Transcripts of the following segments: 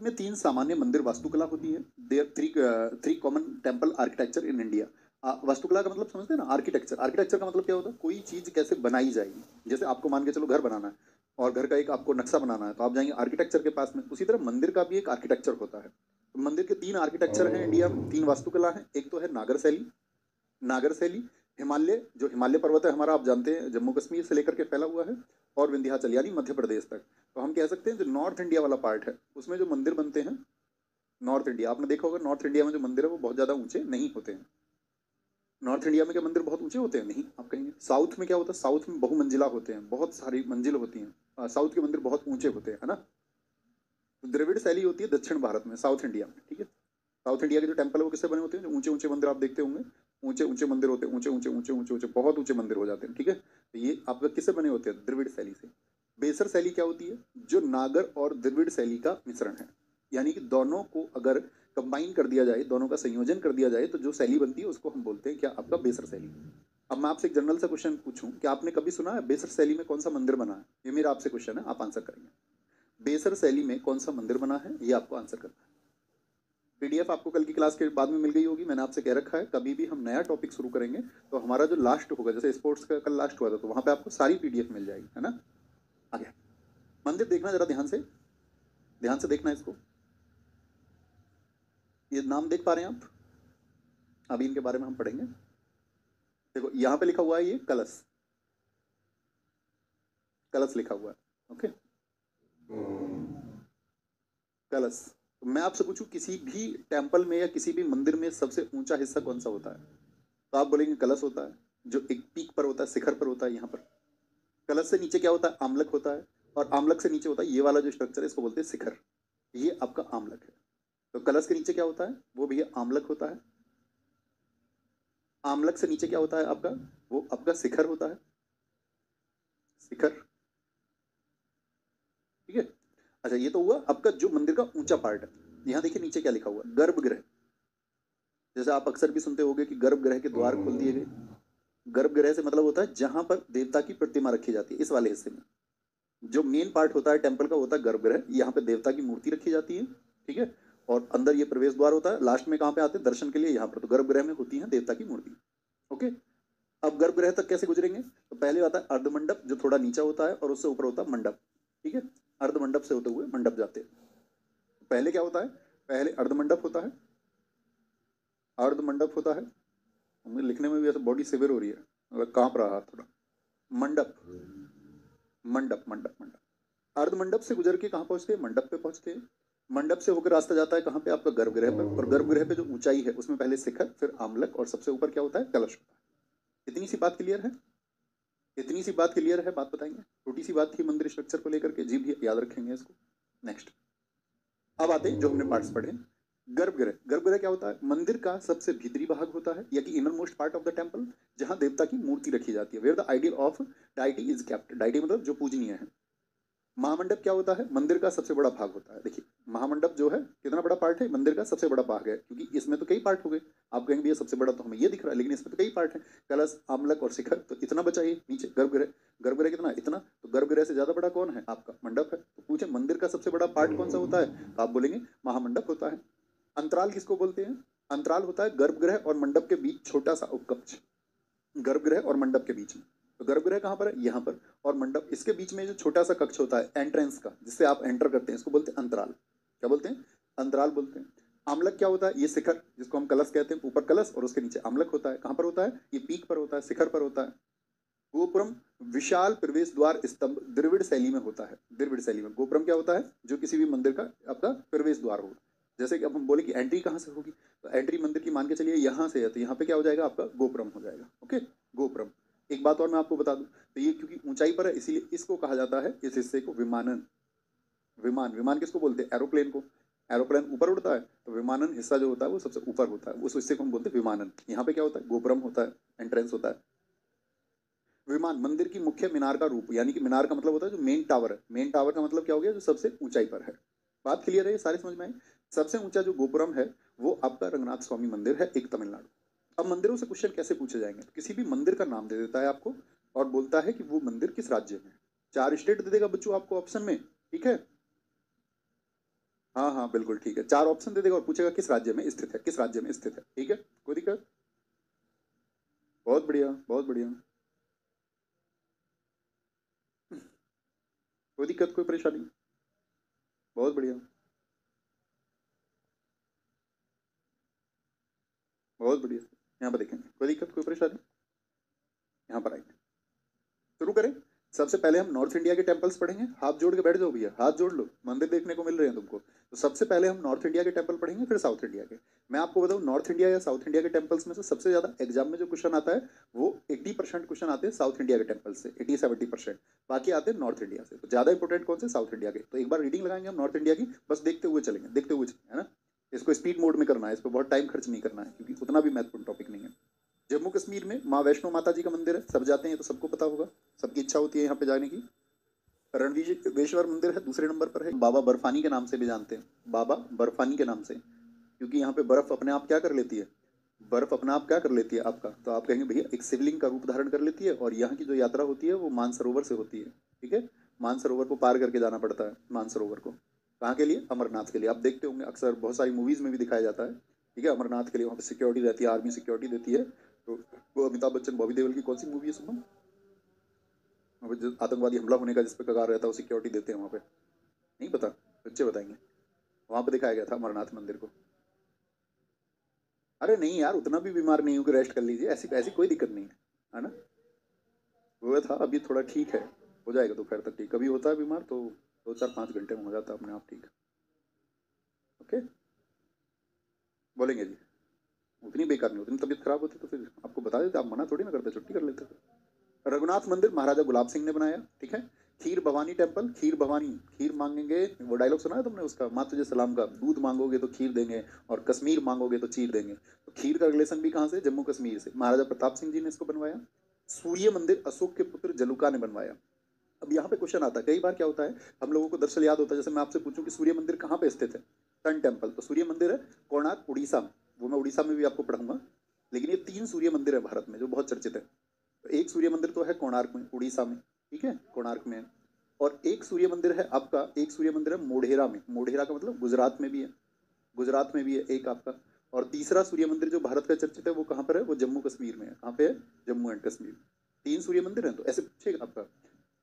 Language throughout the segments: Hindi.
में 3 सामान्य मंदिर वास्तुकला होती है। There three common temple architecture in India. वास्तुकला का मतलब समझते हैं ना, आर्किटेक्चर। आर्किटेक्चर का मतलब क्या होता है, कोई चीज कैसे बनाई जाएगी। जैसे आपको मान के चलो घर बनाना है और घर का एक आपको नक्शा बनाना है, तो आप जाएंगे आर्किटेक्चर के पास में। उसी तरह मंदिर का भी एक आर्किटेक्चर होता है। तो मंदिर के 3 आर्किटेक्चर हैं इंडिया में, 3 वास्तुकला है। एक तो है नागर शैली। नागर शैली हिमालय, जो हिमालय पर्वत है हमारा, आप जानते हैं जम्मू कश्मीर से लेकर के फैला हुआ है, और विंध्याचल यानी मध्य प्रदेश तक। तो हम कह सकते हैं जो नॉर्थ इंडिया वाला पार्ट है उसमें जो मंदिर बनते हैं, नॉर्थ इंडिया, आपने देखा होगा नॉर्थ इंडिया में जो मंदिर है वो बहुत ज्यादा ऊंचे नहीं होते हैं। नॉर्थ इंडिया में क्या मंदिर बहुत ऊंचे होते हैं? नहीं। आप कहेंगे साउथ में क्या होता है, साउथ में बहुमंजिला होते हैं, बहुत सारी मंजिल होती हैं। साउथ के मंदिर बहुत ऊंचे होते हैं, है ना। तो द्रविड़ शैली होती है दक्षिण भारत में, साउथ इंडिया में, ठीक है। साउथ इंडिया के जो टेम्पल है वो किससे बने होते हैं? जो ऊंचे ऊंचे मंदिर आप देखते होंगे, ऊंचे ऊंचे मंदिर होते हैं, ऊंचे ऊंचे ऊंचे ऊंचे ऊंचे बहुत ऊंचे मंदिर हो जाते हैं, ठीक है। तो ये आपका किससे बने होते हैं? द्रविड़ शैली से। बेसर शैली क्या होती है? जो नागर और द्रविड़ शैली का मिश्रण है, यानी कि दोनों को अगर कंबाइन कर दिया जाए, दोनों का संयोजन कर दिया जाए, तो जो शैली बनती है उसको हम बोलते हैं क्या? आपका बेसर शैली। अब मैं आपसे एक जनरल सा क्वेश्चन पूछूं कि आपने कभी सुना है बेसर शैली में कौन सा मंदिर बना है? ये मेरा आपसे क्वेश्चन है, आप आंसर करेंगे। बेसर शैली में कौन सा मंदिर बना है, ये आपको आंसर करना है। पीडीएफ आपको कल की क्लास के बाद में मिल गई होगी। मैंने आपसे कह रखा है कभी भी हम नया टॉपिक शुरू करेंगे तो हमारा जो लास्ट होगा, जैसे स्पोर्ट्स का कल लास्ट हुआ था, तो वहां पे आपको सारी पीडीएफ मिल जाएगी, है ना। आगे मंदिर देखना जरा ध्यान से, ध्यान से देखना इसको। ये नाम देख पा रहे हैं आप? अभी इनके बारे में हम पढ़ेंगे। देखो यहाँ पे लिखा हुआ है ये कलश, कलश लिखा हुआ है, ओके। कलश। तो मैं आपसे पूछूं किसी भी टेम्पल में या किसी भी मंदिर में सबसे ऊंचा हिस्सा कौन सा होता है? तो आप बोलेंगे कलश होता है, जो एक पीक पर होता है, शिखर पर होता है। यहाँ पर कलश से नीचे क्या होता है? आमलक होता है, और आमलक से नीचे होता है ये वाला जो स्ट्रक्चर है, इसको बोलते हैं शिखर। ये आपका आमलक है। तो कलश के नीचे क्या होता है? वो भी आमलक होता है। आमलक से नीचे क्या होता है आपका? वो आपका शिखर होता है, शिखर, ठीक है। अच्छा ये तो हुआ आपका जो मंदिर का ऊंचा पार्ट है। यहाँ देखिए नीचे क्या लिखा हुआ? गर्भगृह। जैसे आप अक्सर भी सुनते होंगे कि गर्भगृह के द्वार खोल दिए गए। गर्भगृह से मतलब होता है जहां पर देवता की प्रतिमा रखी जाती है। इस वाले हिस्से में जो मेन पार्ट होता है टेम्पल का होता है गर्भगृह। यहाँ पे देवता की मूर्ति रखी जाती है, ठीक है। और अंदर ये प्रवेश द्वार होता है। लास्ट में कहाँ पे आते हैं दर्शन के लिए? यहाँ पर। तो गर्भगृह में होती है देवता की मूर्ति, ओके। अब गर्भगृह तक कैसे गुजरेंगे? तो पहले आता है अर्धमंडप, जो थोड़ा नीचा होता है, और उससे ऊपर होता है मंडप, ठीक है। अर्धमंडप से होते हुए मंडप जाते हैं। पहले क्या होता है? पहले अर्धमंडप होता है, अर्धमंडप होता है। हमें लिखने में भी ऐसा बॉडी सिवियर हो रही है, मतलब कांप रहा है थोड़ा। मंडप, मंडप मंडप मंडप। अर्धमंडप से गुजर के कहाँ पहुंचते हैं? मंडप पे पहुंचते हैं। मंडप से होकर रास्ता जाता है कहाँ पे? आपका गर्भगृह पर। और गर्भगृह पे जो ऊंचाई है उसमें पहले शिखर, फिर आमलक, और सबसे ऊपर क्या होता है? कलश होता है। इतनी सी बात क्लियर है? इतनी सी बात क्लियर है? बात बताएंगे, छोटी सी बात थी मंदिर स्ट्रक्चर को लेकर के, जी भी याद रखेंगे इसको। नेक्स्ट, अब आते हैं जो हमने पार्ट्स पढ़े। गर्भगृह। गर्भगृह क्या होता है? मंदिर का सबसे भीतरी भाग होता है, या कि innermost part of the temple, जहां देवता की मूर्ति रखी जाती है, where the idol of deity is kept. Deity मतलब जो पूजनीय है। महामंडप क्या होता है? मंदिर का सबसे बड़ा भाग होता है। देखिए महामंडप जो है कितना बड़ा पार्ट है? मंदिर का सबसे बड़ा भाग है, क्योंकि इसमें तो कई पार्ट हो गए। आप कहेंगे भैया सबसे बड़ा तो हमें ये दिख रहा है, लेकिन इसमें तो कई पार्ट है। कलश, आमलक और शिखर, तो इतना बचा ये नीचे गर्भगृह। गर्भगृह कितना? इतना। तो गर्भगृह से ज्यादा बड़ा कौन है? आपका मंडप है। तो पूछे मंदिर का सबसे बड़ा पार्ट कौन सा होता है? तो आप बोलेंगे महामंडप होता है। अंतराल किसको बोलते हैं? अंतराल होता है गर्भगृह और मंडप के बीच छोटा सा उपकक्ष। गर्भगृह और मंडप के बीच में। तो गर्भगृह कहाँ पर है? यहाँ पर। और मंडप, इसके बीच में जो छोटा सा कक्ष होता है एंट्रेंस का, जिससे आप एंटर करते हैं, इसको बोलते हैं अंतराल। क्या बोलते हैं? अंतराल बोलते हैं। आमलक क्या होता है? ये शिखर, जिसको हम कलश कहते हैं। ऊपर कलश और उसके नीचे आमलक होता है। कहाँ पर होता है? ये पीक पर होता है, शिखर पर होता है। गोपुरम, विशाल प्रवेश द्वार स्तंभ, द्रविड़ शैली में होता है। द्रविड़ शैली में गोपुरम क्या होता है? जो किसी भी मंदिर का आपका प्रवेश द्वार होगा। जैसे कि अब हम बोले कि एंट्री कहाँ से होगी, तो एंट्री मंदिर की मान के चलिए यहाँ से है, तो यहाँ पे क्या हो जाएगा? आपका गोपुरम हो जाएगा, ओके। गोपुरम। एक बात और मैं आपको बता दूं, तो ये क्योंकि ऊंचाई पर है इसीलिए इसको कहा जाता है, इस हिस्से को, विमानन। विमान, विमान किसको बोलते हैं? एरोप्लेन को। एरोप्लेन ऊपर उड़ता है, तो विमानन हिस्सा जो होता है वो सबसे ऊपर होता है, उस हिस्से को हम बोलते हैं विमानन। यहाँ पे क्या होता है? गोपुरम होता है, एंट्रेंस होता है। विमान, मंदिर की मुख्य मीनार का रूप, यानी कि मीनार का मतलब होता है जो मेन टावर है। मेन टावर का मतलब क्या हो गया? जो सबसे ऊंचाई पर है। बात क्लियर है? ये सारी समझ में आई? सबसे ऊंचा जो गोपुरम है वो आपका रंगनाथ स्वामी मंदिर है, एक तमिलनाडु। अब मंदिरों से क्वेश्चन कैसे पूछे जाएंगे? तो किसी भी मंदिर का नाम दे देता है आपको और बोलता है कि वो मंदिर किस राज्य में है। 4 स्टेट दे देगा बच्चों आपको ऑप्शन में, ठीक है। हाँ हाँ बिल्कुल ठीक है, 4 ऑप्शन दे देगा और पूछेगा किस राज्य में स्थित है, किस राज्य में स्थित है। ठीक है, कोई दिक्कत? बहुत बढ़िया, बहुत बढ़िया। कोई दिक्कत, कोई परेशानी? बहुत बढ़िया, बहुत बढ़िया। यहाँ पर देखेंगे, कोई दिक्कत, कोई परेशानी? यहाँ पर आएंगे, शुरू करें। सबसे पहले हम नॉर्थ इंडिया के टेम्पल्स पढ़ेंगे। हाथ जोड़ के बैठ जाओ भैया, हाथ जोड़ लो, मंदिर देखने को मिल रहे हैं तुमको। तो सबसे पहले हम नॉर्थ इंडिया के टेम्पल पढ़ेंगे, फिर साउथ इंडिया के। मैं आपको बताऊं, नॉर्थ इंडिया या साउथ इंडिया के टेम्पल्स में से सबसे ज्यादा एग्जाम में जो क्वेश्चन आता है वो 80% क्वेश्चन आते हैं साउथ इंडिया के टेम्पल से, 80-70%। बाकी आते हैं नॉर्थ इंडिया से। तो ज्यादा इंपॉर्टेंट कौन से? साउथ इंडिया के। तो एक बार रीडिंग लगाएंगे हम नॉर्थ इंडिया की, बस देखते हुए चलेंगे, देखते हुए चलेंगे, है ना। इसको स्पीड मोड में करना है, इस पर बहुत टाइम खर्च नहीं करना है, क्योंकि उतना भी महत्वपूर्ण टॉपिक नहीं है। जम्मू कश्मीर में माँ वैष्णो माता जी का मंदिर है, सब जाते हैं, तो सबको पता होगा, सबकी इच्छा होती है यहाँ पे जाने की। रणवीरेश्वर मंदिर है, दूसरे नंबर पर है। बाबा बर्फानी के नाम से भी जानते हैं, बाबा बर्फानी के नाम से, क्योंकि यहाँ पे बर्फ अपने आप क्या कर लेती है, बर्फ अपने आप क्या कर लेती है आपका, तो आप कहेंगे भैया एक शिवलिंग का रूप धारण कर लेती है। और यहाँ की जो यात्रा होती है वो मानसरोवर से होती है। ठीक है, मानसरोवर को पार करके जाना पड़ता है, मानसरोवर को। कहाँ के लिए? अमरनाथ के लिए। आप देखते होंगे अक्सर बहुत सारी मूवीज में भी दिखाया जाता है। ठीक है, अमरनाथ के लिए वहाँ पे सिक्योरिटी रहती है, आर्मी सिक्योरिटी देती है। तो वो अमिताभ बच्चन बॉबी देओल की कौन सी मूवी है सुनो, वहाँ पे जो आतंकवादी हमला होने का जिस पे कगार रहता है वो सिक्योरिटी देते हैं वहाँ पे, नहीं पता? बच्चे बताएंगे। वहाँ पे दिखाया गया था अमरनाथ मंदिर को। अरे नहीं यार, उतना भी बीमार नहीं हूँ कि रेस्ट कर लीजिए, ऐसी ऐसी कोई दिक्कत नहीं है ना। वो था, अभी थोड़ा ठीक है, हो जाएगा दोपहर तक ठीक। कभी होता है बीमार तो 2-4-5 घंटे में हो जाता है अपने आप ठीक। ओके, बोलेंगे जी। उतनी बेकार नहीं, उतनी तबीयत खराब होती तो फिर आपको बता देते, आप मना थोड़ी ना करते, छुट्टी कर लेते। रघुनाथ मंदिर महाराजा गुलाब सिंह ने बनाया। ठीक है, खीर भवानी टेम्पल, खीर भवानी, खीर मांगेंगे, वो डायलॉग सुना है तुमने उसका, माँ तुझे सलाम का, दूध मांगोगे तो खीर देंगे और कश्मीर मांगोगे तो चीर देंगे। तो खीर का रिलेशन भी कहाँ से? जम्मू कश्मीर से। महाराजा प्रताप सिंह जी ने इसको बनवाया। सूर्य मंदिर अशोक के पुत्र जलुका ने बनवाया। अब यहाँ पे क्वेश्चन आता है, कई बार क्या होता है, हम लोगों को दरअसल याद होता है, जैसे मैं आपसे पूछूं कि सूर्य मंदिर कहाँ पे स्थित है, सन टेम्पल, तो सूर्य मंदिर है कोणार्क उड़ीसा में। वो मैं उड़ीसा में भी आपको पढ़ाऊंगा। लेकिन ये 3 सूर्य मंदिर है भारत में जो बहुत चर्चित है। तो एक सूर्य मंदिर तो है कोणार्क में, उड़ीसा में। ठीक है, कोणार्क में। और एक सूर्य मंदिर है आपका, एक सूर्य मंदिर है मोढेरा में। मोढेरा का मतलब गुजरात में भी है, गुजरात में भी है एक आपका। और तीसरा सूर्य मंदिर जो भारत का चर्चित है वो कहाँ पर है? वो जम्मू कश्मीर में है। कहाँ पे है? जम्मू एंड कश्मीर। 3 सूर्य मंदिर हैं, तो ऐसे पूछेगा आपका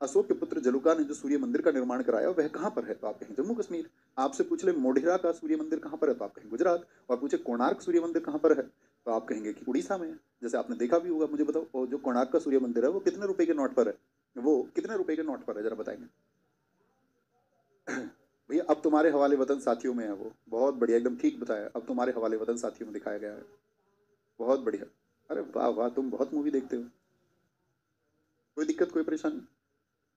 अशोक के पुत्र जलुका ने जो सूर्य मंदिर का निर्माण कराया वह कहाँ पर है, तो आप कहें जम्मू कश्मीर। आपसे पूछ ले मोढेरा का सूर्य मंदिर कहाँ पर है, तो आप कहें गुजरात। और पूछे कोणार्क सूर्य मंदिर कहाँ पर है, तो आप कहेंगे कि उड़ीसा में है। जैसे आपने देखा भी होगा, मुझे बताओ, और जो कोणार्क का सूर्य मंदिर है वो कितने रुपए के नोट पर है? वो कितने रुपए के नोट पर है, जरा बताएंगे। भैया अब तुम्हारे हवाले वतन साथियों में है वो, बहुत बढ़िया, एकदम ठीक बताया, अब तुम्हारे हवाले वतन साथियों में दिखाया गया है। बहुत बढ़िया। अरे वाह वाह, तुम बहुत मूवी देखते हो। कोई दिक्कत, कोई परेशानी?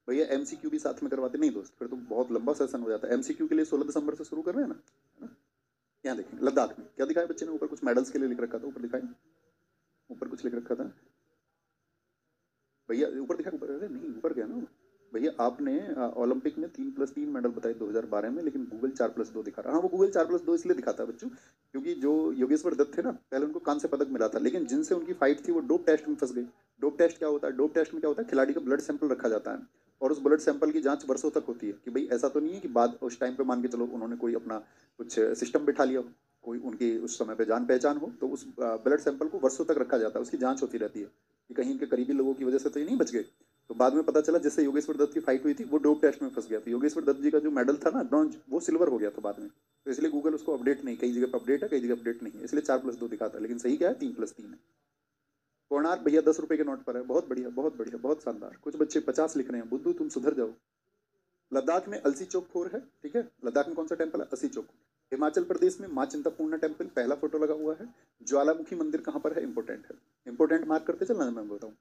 भैया एमसीक्यू भी साथ में करवाते नहीं दोस्त, फिर तो बहुत लंबा सेशन हो जाता है। एमसीक्यू के लिए 16 दिसंबर से शुरू कर रहे हैं ना, है ना? यहाँ देखें लद्दाख में क्या दिखाया बच्चे ने, ऊपर कुछ मेडल्स के लिए लिख रखा था, ऊपर दिखाए, ऊपर कुछ लिख रखा था भैया, ऊपर दिखा, ऊपर, अरे नहीं ऊपर गया ना। भैया आपने ओलंपिक में 3+3 मेडल बताए 2012 में, लेकिन गूगल 4+2 दिखा रहा है। हाँ, वो गूगल 4+2 इसलिए दिखाता है बच्चों, क्योंकि जो योगेश्वर दत्त थे ना, पहले उनको कांस्य पदक मिला था, लेकिन जिनसे उनकी फाइट थी वो डोप टेस्ट में फंस गई। डोप टेस्ट क्या होता है? डोप टेस्ट में क्या होता है, खिलाड़ी का ब्लड सैंपल रखा जाता है, और उस ब्लड सैंपल की जांच वर्षों तक होती है कि भाई ऐसा तो नहीं है कि बाद उस टाइम पे मान के चलो उन्होंने कोई अपना कुछ सिस्टम बिठा लिया हो, कोई उनकी उस समय पे जान पहचान हो, तो उस ब्लड सैंपल को वर्षों तक रखा जाता है, उसकी जांच होती रहती है कि कहीं इनके करीबी लोगों की वजह से तो ये नहीं बच गए। तो बाद में पता चला जिससे योगेश्वर दत्त की फाइट हुई थी वो डोप टेस्ट में फंस गया, तो योगेश्वर दत्त जी का जो मेडल था ना ब्रॉन्ज, वो सिल्वर हो गया था बाद में। तो इसलिए गूगल उसको अपडेट नहीं, कई जगह पर अपडेट है, कई जगह अपडेट नहीं है, इसलिए 4+2 दिखाता है, लेकिन सही क्या है? 3+3 है। कोणार्क भैया 10 रुपए के नोट पर है, बहुत बढ़िया, बहुत बढ़िया, बहुत शानदार। कुछ बच्चे 50 लिख रहे हैं, बुद्धू तुम सुधर जाओ। लद्दाख में अलसी चौक फोर है। ठीक है, लद्दाख में कौन सा टेम्पल है? अलसी चौक। हिमाचल प्रदेश में माँ चिंतपूर्णा टेम्पल, पहला फोटो लगा हुआ है। ज्वालामुखी मंदिर कहाँ पर है? इंपोर्टेंट है, इंपोर्टेंट मार्क करते चलना, मैं बताऊँ।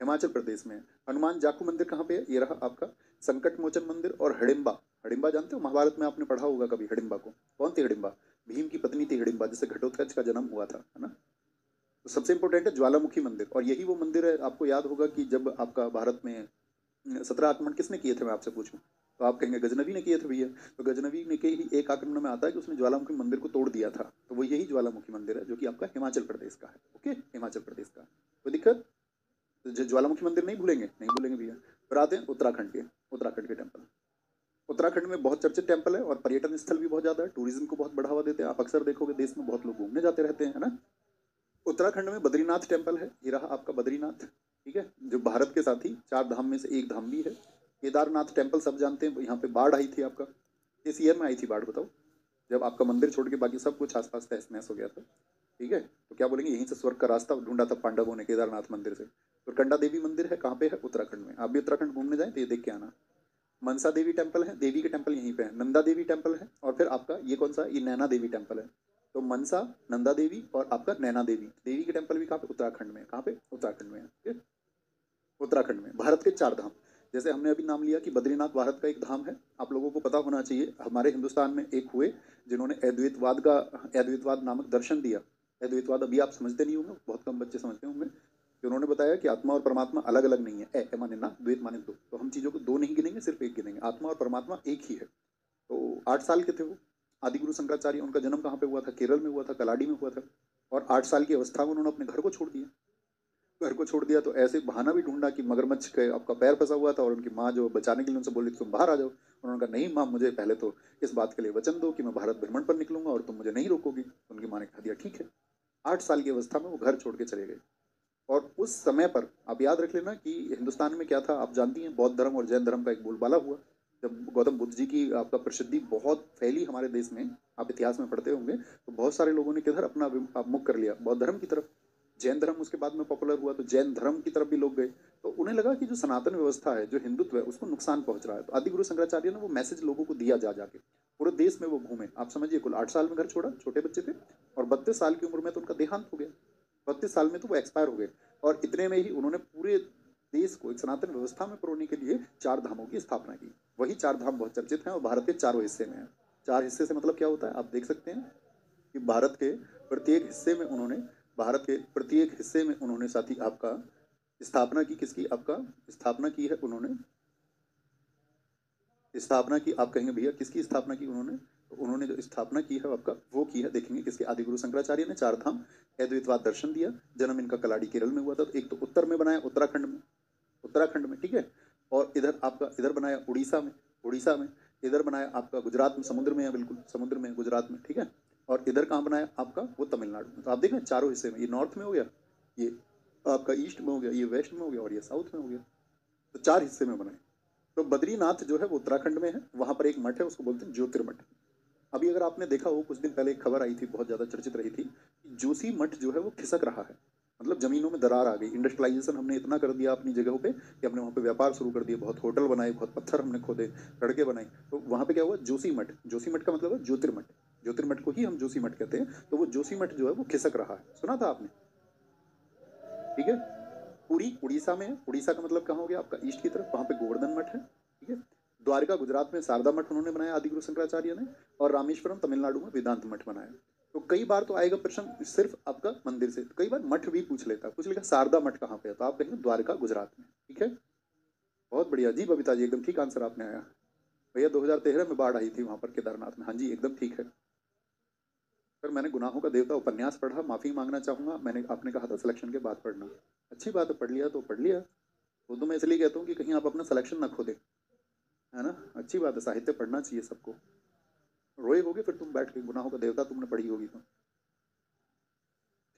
हिमाचल प्रदेश में। हनुमान जाकू मंदिर कहाँ पे है? ये रहा आपका संकट मोचन मंदिर। और हडिम्बा, हडिम्बा जानते हो, महाभारत में आपने पढ़ा होगा कभी हडिम्बा को। कौन थी हडिम्बा? भीम की पत्नी थी हडिम्बा, जिससे घटोत्कच का जन्म हुआ था, है ना। तो सबसे इंपॉर्टेंट है ज्वालामुखी मंदिर, और यही वो मंदिर है, आपको याद होगा कि जब आपका भारत में 17 आक्रमण किसने किए थे, मैं आपसे पूछूं, तो आप कहेंगे गजनवी ने किए थे भैया। तो गजनवी ने के ही एक आक्रमण में आता है कि उसने ज्वालामुखी मंदिर को तोड़ दिया था, तो वो यही ज्वालामुखी मंदिर है जो कि आपका हिमाचल प्रदेश का है। ओके, हिमाचल प्रदेश का। कोई दिक्कत? जो ज्वालामुखी मंदिर नहीं भूलेंगे, नहीं भूलेंगे भैया। फिर आते हैं उत्तराखंड के, उत्तराखंड के टेम्पल। उत्तराखंड में बहुत चर्चित टेम्पल है और पर्यटन स्थल भी बहुत ज़्यादा है, टूरिज्म को बहुत बढ़ावा देते हैं। आप अक्सर देखोगे देश में बहुत लोग घूमने जाते रहते हैं, है ना। उत्तराखंड में बद्रीनाथ टेम्पल है, ये रहा आपका बद्रीनाथ, ठीक है, जो भारत के साथ ही 4 धाम में से एक धाम भी है। केदारनाथ टेम्पल सब जानते हैं, यहाँ पे बाढ़ आई थी आपका, इस ईयर में आई थी बाढ़, बताओ, जब आपका मंदिर छोड़ के बाकी सब कुछ आसपास तहस नहस हो गया था, ठीक है। तो क्या बोलेंगे, यहीं से स्वर्ग का रास्ता ढूंढा था पांडवों ने केदारनाथ मंदिर से। तो कंडा देवी मंदिर है, कहाँ पे है, उत्तराखंड में। आप भी उत्तराखंड घूमने जाए तो ये देख के आना। मनसा देवी टेम्पल है, देवी के टेम्पल यहीं पे है। नंदा देवी टेम्पल है, और फिर आपका ये कौन सा, ये नैना देवी टेम्पल है। तो मनसा, नंदा देवी और आपका नैना देवी, देवी के टेम्पल भी कहाँ पे, उत्तराखंड में। कहाँ पे, उत्तराखंड में, ठीक है। उत्तराखंड में भारत के 4 धाम, जैसे हमने अभी नाम लिया कि बद्रीनाथ भारत का एक धाम है। आप लोगों को पता होना चाहिए, हमारे हिंदुस्तान में एक हुए जिन्होंने अद्वैतवाद नामक दर्शन दिया। अद्वैतवाद अभी आप समझते नहीं होंगे, बहुत कम बच्चे समझते होंगे, कि उन्होंने बताया कि आत्मा और परमात्मा अलग अलग नहीं है। ए माने ना, द्वैत माने दो, तो हम चीज़ों को दो नहीं गिनेंगे, सिर्फ एक गिनेंगे। आत्मा और परमात्मा एक ही है। तो 8 साल के थे वो, आदिगुरु शंकराचार्य। उनका जन्म कहाँ पे हुआ था, केरल में हुआ था, कलाडी में हुआ था। और 8 साल की अवस्था में उन्होंने अपने घर को छोड़ दिया। घर को छोड़ दिया तो ऐसे बहाना भी ढूंढा कि मगरमच्छ के आपका पैर फंसा हुआ था, और उनकी माँ जो बचाने के लिए उनसे बोली तुम बाहर आ जाओ। उन्होंने कहा नहीं माँ, मुझे पहले तो इस बात के लिए वचन दो कि मैं भारत भ्रमण पर निकलूंगा और तुम मुझे नहीं रोकोगी। तो उनकी माँ ने कहा दिया ठीक है। 8 साल की अवस्था में वो घर छोड़ के चले गए। और उस समय पर आप याद रख लेना कि हिंदुस्तान में क्या था, आप जानती हैं, बौद्ध धर्म और जैन धर्म का एक बोलबाला हुआ। जब गौतम बुद्ध जी की आपका प्रसिद्धि बहुत फैली हमारे देश में, आप इतिहास में पढ़ते होंगे, तो बहुत सारे लोगों ने किधर अपना मुख कर लिया, बौद्ध धर्म की तरफ। जैन धर्म उसके बाद में पॉपुलर हुआ, तो जैन धर्म की तरफ भी लोग गए। तो उन्हें लगा कि जो सनातन व्यवस्था है, जो हिंदुत्व है, उसको नुकसान पहुंच रहा है। तो आदिगुरु शंकराचार्य ने वो मैसेज लोगों को दिया, जा जाके पूरे देश में वो घूमे। आप समझिए, कुल 8 साल में घर छोड़ा, छोटे बच्चे थे, और 32 साल की उम्र में तो उनका देहांत हो गया। 32 साल में तो वो एक्सपायर हो gए। और इतने में ही उन्होंने पूरे देश को एक सनातन व्यवस्था में परोने के लिए 4 धामों की स्थापना की। वही 4 धाम बहुत चर्चित हैं और भारत के चारों हिस्से में है। 4 हिस्से से मतलब क्या होता है, आप देख सकते हैं कि भारत के प्रत्येक हिस्से में उन्होंने साथी आपका स्थापना की। किसकी, आपका स्थापना की है उन्होंने, स्थापना की। आप कहेंगे भैया किसकी स्थापना की उन्होंने, तो उन्होंने जो स्थापना की है आपका वो की है, देखेंगे किसके, आदिगुरु शंकराचार्य ने। 4 धाम, अद्वैतवाद दर्शन दिया। जन्म इनका कलाड़ी केरल में हुआ था। तो एक तो उत्तर में बनाया, उत्तराखंड में, ठीक है। और इधर आपका इधर बनाया उड़ीसा में। इधर बनाया आपका गुजरात में, समुद्र में है, बिल्कुल समुद्र में, गुजरात में, ठीक है। और इधर कहाँ बनाया आपका, वो तमिलनाडु में। तो आप देखें चारों हिस्से में, ये नॉर्थ में हो गया, ये आपका ईस्ट में हो गया, ये वेस्ट में हो गया, और ये साउथ में हो गया। तो 4 हिस्से में बनाए। तो बद्रीनाथ जो है वो उत्तराखंड में है। वहां पर एक मठ है, उसको बोलते हैं ज्योतिर्मठ। अभी अगर आपने देखा हो, कुछ दिन पहले एक खबर आई थी, बहुत ज्यादा चर्चित रही थी, जोशी मठ जो है वो खिसक रहा है। मतलब जमीनों में दरार आ गई। इंडस्ट्रियलाइजेशन हमने इतना कर दिया अपनी जगहों पे कि हमने वहाँ पे व्यापार शुरू कर दिए, बहुत होटल बनाए, बहुत पत्थर हमने खोदे, सड़कें बनाई। तो वहाँ पे क्या हुआ, जोशी मठ का मतलब है ज्योतिर्मठ। ज्योतिर्मठ को ही हम जोशी मठ कहते हैं। तो वो जोशी मठ जो है वो खिसक रहा है, सुना था आपने, ठीक है। पुरी उड़ीसा में है। उड़ीसा का मतलब कहाँ हो गया आपका, ईस्ट की तरफ, वहाँ पे गोवर्धन मठ है, ठीक है। द्वारका गुजरात में शारदा मठ उन्होंने बनाया, आदिगुरु शंकराचार्य ने। और रामेश्वरम तमिलनाडु में वेदांत मठ बनाया। तो कई बार तो आएगा प्रश्न सिर्फ आपका मंदिर से, कई बार मठ भी पूछ लेगा शारदा मठ कहाँ पे है, तो आप कहेंगे द्वारका गुजरात में, ठीक है। बहुत बढ़िया जी बबीता जी, एकदम ठीक आंसर आपने आया। भैया 2013 में बाढ़ आई थी वहां पर केदारनाथ में, हाँ जी एकदम ठीक है। सर मैंने गुनाहों का देवता उपन्यास पढ़ा, माफी मांगना चाहूंगा। आपने कहा था सिलेक्शन के बाद पढ़ना। अच्छी बात है, पढ़ लिया तो पढ़ लिया। वो तो मैं इसलिए कहता हूँ कि कहीं आप अपना सिलेक्शन ना खो दे, है ना। अच्छी बात है, साहित्य पढ़ना चाहिए सबको। रोए होगे फिर तुम बैठ के, गुनाहों का देवता तुमने पढ़ी होगी तो,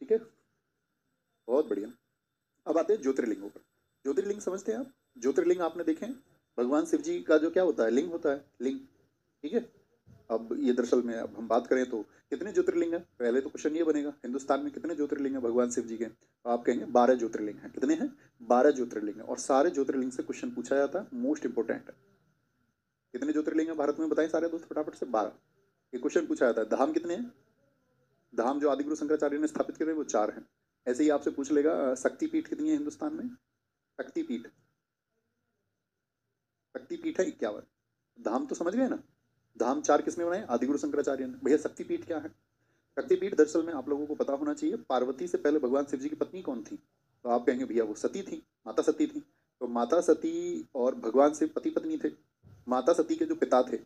ठीक है, बहुत बढ़िया। अब आते हैं ज्योतिर्लिंगों पर। ज्योतिर्लिंग समझते हैं आप, ज्योतिर्लिंग आपने देखे हैं, भगवान शिव जी का जो क्या होता है, लिंग होता है, लिंग, ठीक है। अब ये दरअसल में अब हम बात करें तो कितने ज्योतिर्लिंग है, पहले तो क्वेश्चन ये बनेगा हिंदुस्तान में कितने ज्योतिर्लिंग है भगवान शिव जी के, तो आप कहेंगे 12 ज्योतिर्लिंग हैं। कितने हैं, 12 ज्योतिर्लिंग है। और सारे ज्योतिर्लिंग से क्वेश्चन पूछा जाता है, मोस्ट इंपोर्टेंट है। कितने ज्योतिर्लिंग है भारत में, बताएं सारे दोस्त फटाफट से। 12, ये क्वेश्चन पूछा जाता है। धाम कितने हैं, धाम जो आदिगुरु शंकराचार्य ने स्थापित करे वो 4 हैं। ऐसे ही आपसे पूछ लेगा शक्तिपीठ कितनी है हिंदुस्तान में, शक्तिपीठ, शक्तिपीठ है 51। धाम तो समझ गए ना, धाम 4 किसने बनाए, आदिगुरु शंकराचार्य ने। भैया शक्तिपीठ क्या है, शक्तिपीठ दरअसल में आप लोगों को पता होना चाहिए, पार्वती से पहले भगवान शिव जी की पत्नी कौन थी, तो आप कहेंगे भैया वो सती थी, माता सती थी। तो माता सती और भगवान शिव पति पत्नी थे। माता सती के जो पिता थे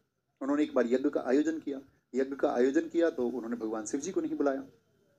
उन्होंने एक बार यज्ञ का आयोजन किया। यज्ञ का आयोजन किया तो उन्होंने भगवान शिव जी को नहीं बुलाया।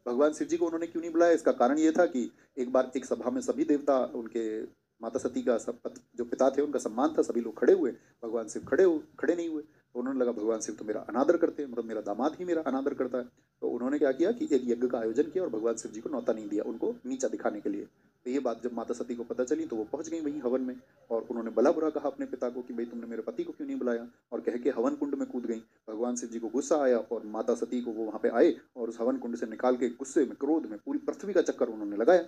भगवान शिव जी को उन्होंने क्यों नहीं बुलाया, इसका कारण ये था कि एक बार एक सभा में सभी देवता उनके माता सती का सब जो पिता थे उनका सम्मान था, सभी लोग खड़े हुए, भगवान शिव खड़े नहीं हुए। तो उन्होंने लगा भगवान शिव तो मेरा अनादर करते हैं, मतलब मेरा दामाद ही मेरा अनादर करता है। तो उन्होंने क्या किया कि एक यज्ञ का आयोजन किया और भगवान शिव जी को न्योता नहीं दिया, उनको नीचा दिखाने के लिए। तो ये बात जब माता सती को पता चली तो वो पहुंच गई वहीं हवन में, और उन्होंने भला बुरा कहा अपने पिता को कि भाई तुमने मेरे पति को क्यों नहीं बुलाया, और कह के हवन कुंड में कूद गई। भगवान शिव जी को गुस्सा आया और माता सती को वो वहां पे आए और उस हवन कुंड से निकाल के गुस्से में क्रोध में पूरी पृथ्वी का चक्कर उन्होंने लगाया।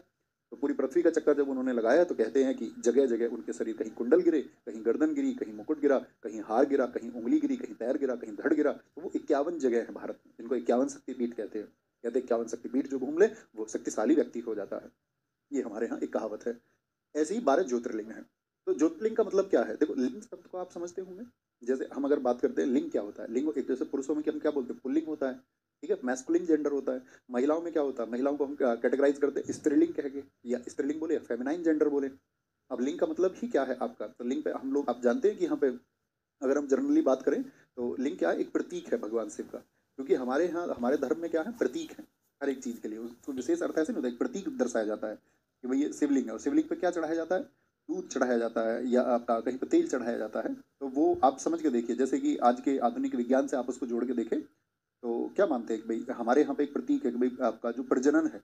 तो पूरी पृथ्वी का चक्कर जब उन्होंने लगाया तो कहते हैं कि जगह जगह उनके शरीर, कहीं कुंडल गिरे, कहीं गर्दन गिरी, कहीं मुकुट गिरा, कहीं हार गिरा, कहीं उंगली गिरी, कहीं पैर गिरा, कहीं धड़ गिरा। तो वो 51 जगह है भारत में जिनको 51 शक्तिपीठ कहते हैं। कहते हैं 51 शक्तिपीठ जो घूम ले वो शक्तिशाली व्यक्ति हो जाता है। ये हमारे यहाँ एक कहावत है। ऐसे ही 12 ज्योतिर्लिंग है। तो ज्योतिर्लिंग का मतलब क्या है? देखो, लिंग शब्द को आप समझते होंगे। जैसे हम अगर बात करते हैं लिंग क्या होता है, लिंग एक जैसे पुरुषों में हम क्या बोलते हैं, पुल्लिंग होता है, ठीक है, मैस्कुलिन जेंडर होता है। महिलाओं में क्या होता है, महिलाओं को हम कैटेगराइज करते हैं स्त्रीलिंग कह के, या स्त्रीलिंग बोले या फेमिनाइन जेंडर बोले। अब लिंग का मतलब ही क्या है आपका, तो लिंग पे हम लोग आप जानते हैं कि यहाँ पे अगर हम जनरली बात करें तो लिंग क्या है, एक प्रतीक है भगवान शिव का। क्योंकि हमारे यहाँ हमारे धर्म में क्या है, प्रतीक है हर एक चीज़ के लिए। उसको विशेष अर्थ ऐसे नहीं होता, एक प्रतीक दर्शाया जाता है कि भाई ये शिवलिंग है, और शिवलिंग पे क्या चढ़ाया जाता है, दूध चढ़ाया जाता है या आपका कहीं पे तेल चढ़ाया जाता है। तो वो आप समझ के देखिए, जैसे कि आज के आधुनिक विज्ञान से आप उसको जोड़ के देखें तो क्या मानते हैं कि भाई हमारे यहाँ पे एक प्रतीक है कि भाई आपका जो प्रजनन है,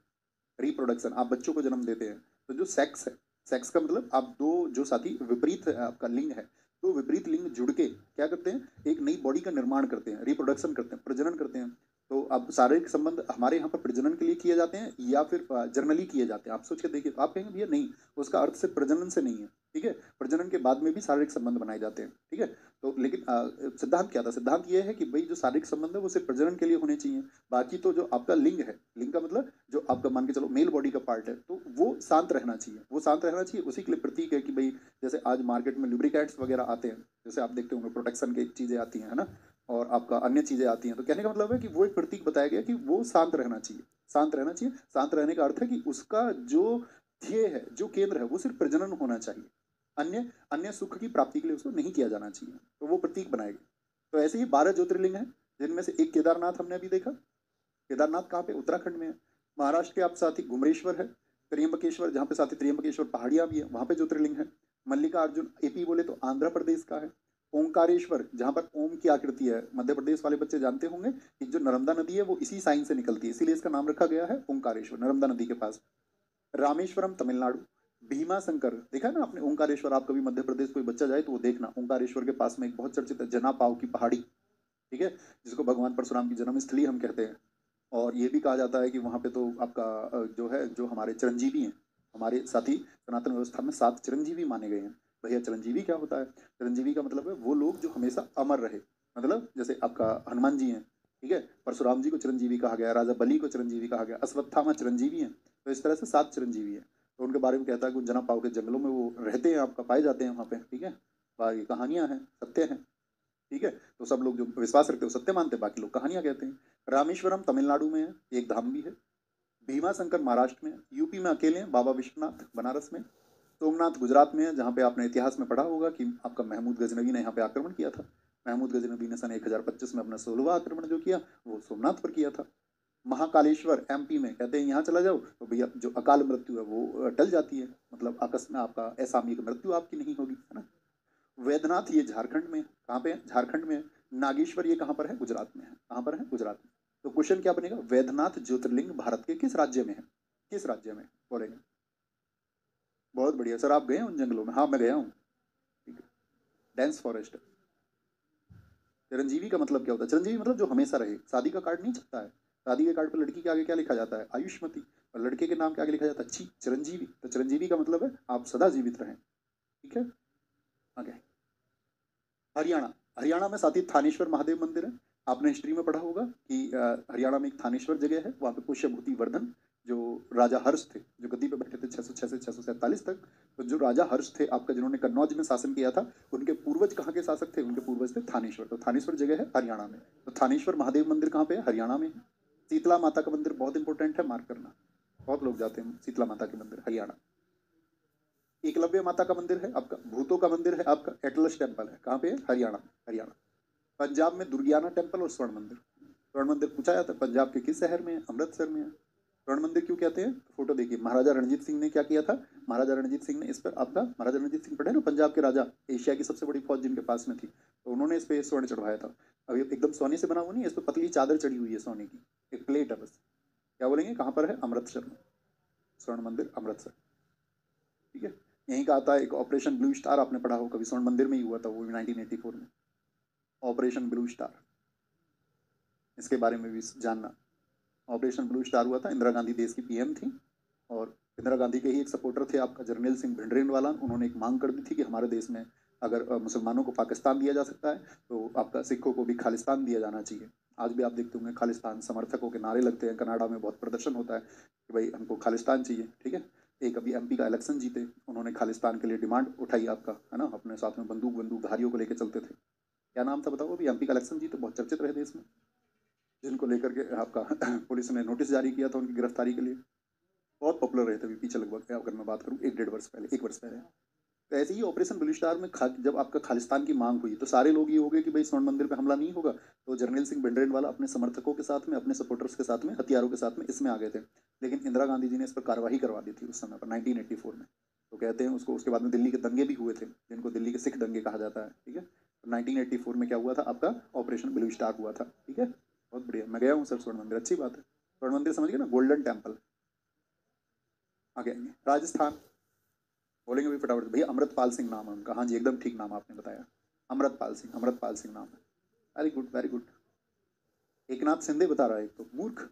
रिप्रोडक्शन, आप बच्चों को जन्म देते हैं, तो जो सेक्स है, सेक्स का मतलब आप दो जो साथी विपरीत आपका लिंग है, तो विपरीत लिंग जुड़ के क्या करते हैं, एक नई बॉडी का निर्माण करते हैं, रिप्रोडक्शन करते हैं, प्रजनन करते हैं। तो अब शारीरिक संबंध हमारे यहाँ पर प्रजनन के लिए किए जाते हैं या फिर जर्नली किए जाते हैं, आप सोच के देखिए। तो आप कहेंगे भैया नहीं, उसका अर्थ सिर्फ प्रजनन से नहीं है, ठीक है, प्रजनन के बाद में भी शारीरिक संबंध बनाए जाते हैं, ठीक है। तो लेकिन सिद्धांत क्या था, सिद्धांत ये है कि भाई जो शारीरिक संबंध है वो सिर्फ प्रजनन के लिए होने चाहिए। बाकी तो जो आपका लिंग है, लिंग का मतलब जो आपका मान के चलो मेल बॉडी का पार्ट है, तो वो शांत रहना चाहिए, वो शांत रहना चाहिए। उसी के लिए प्रतीक है कि भाई जैसे आज मार्केट में लुब्रिकेंट्स वगैरह आते हैं, जैसे आप देखते होंगे प्रोटेक्शन की चीज़ें आती हैं, है ना, और आपका अन्य चीज़ें आती हैं। तो कहने का मतलब है कि वो एक प्रतीक बताया गया कि वो शांत रहना चाहिए, शांत रहना चाहिए। शांत रहने का अर्थ है कि उसका जो ध्येय है, जो केंद्र है, वो सिर्फ प्रजनन होना चाहिए, अन्य अन्य सुख की प्राप्ति के लिए उसको नहीं किया जाना चाहिए। तो वो प्रतीक बनाए गए। तो ऐसे ही 12 ज्योतिर्लिंग हैं, जिनमें से एक केदारनाथ हमने अभी देखा। केदारनाथ कहाँ पे, उत्तराखंड में है। महाराष्ट्र के आप साथ ही घुमरेश्वर है, त्र्यंबकेश्वर, जहाँ पे साथ ही त्र्यंबकेश्वर पहाड़ियाँ भी है, वहाँ पे ज्योतिर्लिंग है। मल्लिकार्जुन एपी बोले तो आंध्र प्रदेश का है। ओंकारेश्वर, जहाँ पर ओम की आकृति है, मध्य प्रदेश वाले बच्चे जानते होंगे कि जो नर्मदा नदी है वो इसी साइन से निकलती है, इसीलिए इसका नाम रखा गया है ओंकारेश्वर, नर्मदा नदी के पास। रामेश्वरम तमिलनाडु। भीमा शंकर देखा है ना आपने, ओंकारेश्वर, आप कभी मध्य प्रदेश कोई बच्चा जाए तो वो देखना, ओंकारेश्वर के पास में एक बहुत चर्चित है जना पाव की पहाड़ी, ठीक है, जिसको भगवान परशुराम की जन्मस्थली हम कहते हैं। और ये भी कहा जाता है कि वहाँ पे तो आपका जो है, जो हमारे चिरंजीवी हैं, हमारे साथी सनातन व्यवस्था में 7 चिरंजीवी माने गए हैं। भैया चिरंजीवी क्या होता है? चिरंजीवी का मतलब है वो लोग जो हमेशा अमर रहे। मतलब जैसे आपका हनुमान जी हैं, ठीक है, परशुराम जी को चिरंजीवी कहा गया, राजा बलि को चिरंजीवी कहा गया, अश्वत्थामा चिरंजीवी हैं। तो इस तरह से 7 चिरंजीवी हैं। तो उनके बारे में कहता है कि जना पाव के जंगलों में वो रहते हैं, आपका पाए जाते हैं वहाँ पे, ठीक है। बाकी कहानियाँ हैं, सत्य हैं, ठीक है। तो सब लोग जो विश्वास रखते हैं वो सत्य मानते हैं, बाकी लोग कहानियां कहते हैं। रामेश्वरम तमिलनाडु में है, एक धाम भी है। भीमा शंकर महाराष्ट्र में, यूपी में अकेले हैं बाबा विश्वनाथ बनारस में। सोमनाथ गुजरात में है, जहाँ पे आपने इतिहास में पढ़ा होगा कि आपका महमूद गजनवी ने यहाँ पे आक्रमण किया था। महमूद गजनवी ने सन 1025 में अपना 16वां आक्रमण जो किया वो सोमनाथ पर किया था। महाकालेश्वर एमपी में, कहते हैं यहाँ चला जाओ तो भैया जो अकाल मृत्यु है वो टल जाती है, मतलब अकस्मात आपका असामयिक मृत्यु आपकी नहीं होगी, है ना। वैद्यनाथ ये झारखंड में, कहाँ पे है, झारखंड में है। नागेश्वर ये कहाँ पर है, गुजरात में है। कहाँ पर है, गुजरात में। तो क्वेश्चन क्या बनेगा, वैद्यनाथ ज्योतिर्लिंग भारत के किस राज्य में है, किस राज्य में बोलेंगे? बहुत बढ़िया सर, आप गए हैं उन जंगलों में? हाँ मैं गया हूँ, ठीक है। Dense forest. चिरंजीवी का मतलब क्या होता है? चिरंजीवी मतलब जो हमेशा रहे। शादी का कार्ड नहीं छपता है, शादी के कार्ड पर लड़की के आगे क्या लिखा जाता है, आयुष्मती, और लड़के के नाम के आगे लिखा जाता है चिरंजीवी। तो चिरंजीवी का मतलब है आप सदा जीवित रहें, ठीक है। आगे हरियाणा। हरियाणा में साथ ही थानेश्वर महादेव मंदिर है। आपने हिस्ट्री में पढ़ा होगा कि हरियाणा में एक थानेश्वर जगह है, वहाँ पे पुष्यभूति वर्धन जो राजा हर्ष थे, जो गद्दी पे बैठे थे 606 से 647 तक। तो जो राजा हर्ष थे आपका, जिन्होंने कन्नौज में शासन किया था, उनके पूर्वज कहाँ के शासक थे? उनके पूर्वज थे थानेश्वर। तो थानेश्वर जगह है हरियाणा में। तो थानेश्वर महादेव मंदिर कहाँ पे है? हरियाणा में है। शीतला माता का मंदिर बहुत इंपॉर्टेंट है, मार्क करना, बहुत लोग जाते हैं शीतला माता के मंदिर, हरियाणा। एकलव्य माता का मंदिर है आपका, भूतों का मंदिर है आपका, एटलस टेम्पल है, कहाँ पे है? हरियाणा, हरियाणा। पंजाब में दुर्गियाना टेम्पल और स्वर्ण मंदिर। स्वर्ण मंदिर पूछा जाता है पंजाब के किस शहर में है? अमृतसर में है। स्वर्ण मंदिर क्यों कहते हैं? फोटो देखिए, महाराजा रणजीत सिंह ने क्या किया था। महाराजा रणजीत सिंह ने इस पर आपका, महाराजा रणजीत सिंह पढ़े ना, पंजाब के राजा, एशिया की सबसे बड़ी फौज जिनके पास में थी, तो उन्होंने इस पे स्वर्ण चढ़वाया था। अब ये एकदम सोने से बना हुआ नहीं है, इस पर पतली चादर चढ़ी हुई है सोने की, एक प्लेट है बस। क्या बोलेंगे, कहाँ पर है? अमृतसर में, स्वर्ण मंदिर अमृतसर, ठीक है। यहीं का आता है एक ऑपरेशन ब्लू स्टार, आपने पढ़ा हो कभी, स्वर्ण मंदिर में ही हुआ था वो भी 1984 में, ऑपरेशन ब्लू स्टार, इसके बारे में भी जानना। ऑपरेशन ब्लू स्टार हुआ था, इंदिरा गांधी देश की पीएम थी, और इंदिरा गांधी के ही एक सपोर्टर थे आपका जर्नैल सिंह भिंडरेनवाला, उन्होंने एक मांग कर दी थी कि हमारे देश में अगर मुसलमानों को पाकिस्तान दिया जा सकता है तो आपका सिखों को भी खालिस्तान दिया जाना चाहिए। आज भी आप देखते होंगे खालिस्तान समर्थकों के नारे लगते हैं, कनाडा में बहुत प्रदर्शन होता है कि भाई हमको खालिस्तान चाहिए, ठीक है। एक अभी एमपी का इलेक्शन जीते, उन्होंने खालिस्तान के लिए डिमांड उठाई आपका, है ना, अपने साथ में बंदूकधारियों को लेकर चलते थे। क्या नाम था बताओ? अभी एमपी का इलेक्शन जीते, बहुत चर्चित रहे देश में, जिनको लेकर के आपका पुलिस ने नोटिस जारी किया था उनकी गिरफ्तारी के लिए, बहुत पॉपुलर रहे थे अभी पीछे लगभग, अगर मैं बात करूँ 1-1.5 वर्ष पहले, 1 वर्ष पहले। तो ऐसे ही ऑपरेशन ब्लू स्टार में जब आपका खालिस्तान की मांग हुई तो सारे लोग ये हो गए कि भाई स्वर्ण मंदिर पे हमला नहीं होगा, तो जर्नैल सिंह भिंडरेनवाला अपने समर्थकों के साथ में, अपने सपोर्टर्स के साथ में, हथियारों के साथ में इसमें आ गए थे। लेकिन इंदिरा गांधी जी ने इस पर कार्रवाई करवा दी थी उस समय पर 1984 में। तो कहते हैं उसको, उसके बाद में दिल्ली के दंगे भी हुए थे, जिनको दिल्ली के सिख दंगे कहा जाता है, ठीक है। तो 1984 में क्या हुआ था आपका, ऑपरेशन ब्लू स्टार हुआ था, ठीक है। बहुत बढ़िया, मैं गया हूँ सर स्वर्ण मंदिर, अच्छी बात है। स्वर्ण मंदिर समझ गए ना, गोल्डन टेम्पल। आगे आएंगे, राजस्थान बोलेंगे भी फटाफट भैया। अमृतपाल सिंह नाम है उनका, हाँ जी एकदम ठीक नाम आपने बताया, अमृतपाल सिंह, अमृतपाल सिंह नाम है। Very good very good. एक नाथ शिंदे बता रहा है, एक तो मूर्ख।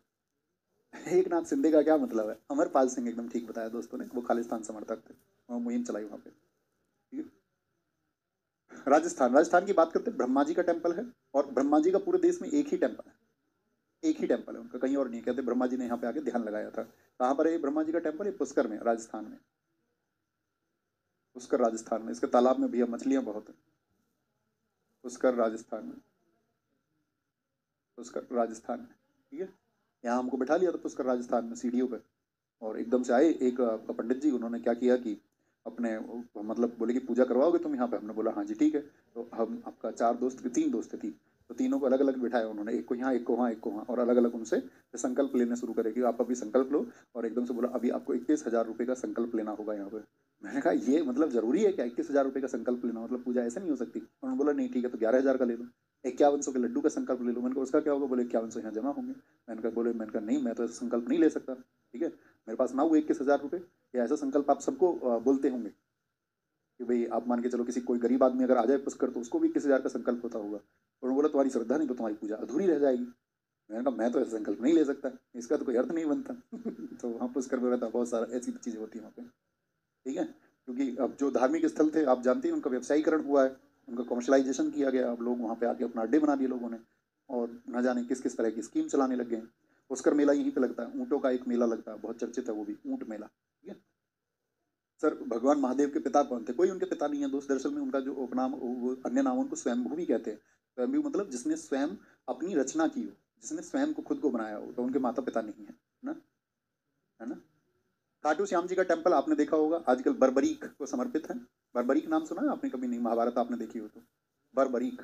एक नाथ शिंदे का क्या मतलब है? अमरपाल सिंह एकदम ठीक बताया दोस्तों ने, वो खालिस्तान समर्थक थे, वो मुहिम चलाई वहाँ पे, ठीक है। राजस्थान, राजस्थान की बात करते हैं, ब्रह्मा जी का टेम्पल है, और ब्रह्मा जी का पूरे देश में एक ही टेम्पल है, एक ही टेम्पल है उनका, कहीं और नहीं। कहते ब्रह्मा जी ने यहाँ पे आके ध्यान लगाया था। कहाँ पर है ब्रह्मा जी का टेम्पल? है पुष्कर में, राजस्थान में, पुष्कर राजस्थान में। इसके तालाब में भैया मछलियाँ बहुत है, पुष्कर राजस्थान में, पुष्कर राजस्थान में, ठीक है। यहाँ हमको बैठा लिया था पुष्कर राजस्थान में सीढ़ियों पे, और एकदम से आए एक पंडित जी, उन्होंने क्या किया कि अपने मतलब बोले कि पूजा करवाओगे तुम यहाँ पे? हमने बोला हाँ जी ठीक है। तो हम आपका 3 दोस्त थी, तो तीनों को अलग अलग बिठाया उन्होंने, एक को यहाँ, एक को वहाँ, एक को वहाँ, और अलग अलग उनसे संकल्प लेने शुरू करे कि आप अभी संकल्प लो, और एकदम से बोला अभी आपको 21,000 रुपये का संकल्प लेना होगा यहाँ पे। मैंने कहा ये मतलब जरूरी है क्या 21,000 रुपये का संकल्प लेना, मतलब पूजा ऐसे नहीं हो सकती? उन्होंने बोला नहीं ठीक है तो 11,000 का ले लो, 5100 के लड्डू का संकल्प ले लो। मैंने कहा उसका क्या होगा? बोले 5100 यहाँ जमा होंगे। मैंने कहा नहीं मैं तो ऐसा संकल्प नहीं ले सकता, ठीक है, मेरे पास ना हुए 21,000 रुपये, या ऐसा संकल्प आप सबको बोलते होंगे कि भाई आप मान के चलो किसी कोई गरीब आदमी अगर आ जाए पुष्कर तो उसको भी 21,000 का संकल्प होता होगा। और उन्होंने बोला तुम्हारी श्रद्धा नहीं तो तुम्हारी पूजा अधूरी रह जाएगी। मैंने कहा मैं तो ऐसा संकल्प नहीं ले सकता, इसका तो कोई अर्थ नहीं बनता। तो वहाँ पुष्कर में रहता बहुत सारा ऐसी चीज़ें होती हैं वहाँ पे, ठीक है। क्योंकि अब जो धार्मिक स्थल थे आप जानते हैं उनका व्यवसायीकरण हुआ है, उनका कमर्शलाइजेशन किया गया, अब लोग वहाँ पे आके अपना अड्डे बना दिए लोगों ने, और न जाने किस किस तरह की स्कीम चलाने लग गए हैं। पुष्कर मेला यहीं पे लगता है, ऊँटों का एक मेला लगता है, बहुत चर्चित है वो भी, ऊँट मेला, ठीक है। सर भगवान महादेव के पिता कौन थे? कोई उनके पिता नहीं है दोस्त, दरअसल में उनका जो उपनाम, वो अन्य नाम उनको स्वयंभू भी कहते हैं। स्वयंभू मतलब जिसने स्वयं अपनी रचना की हो, जिसने स्वयं को खुद को बनाया हो, तो उनके माता पिता नहीं है ना, है ना। खाटू श्याम जी का टेम्पल आपने देखा होगा, आजकल बर्बरीक को समर्पित है। बर्बरीक नाम सुना है आपने कभी? नहीं, महाभारत आपने देखी हो तो। बर्बरीक,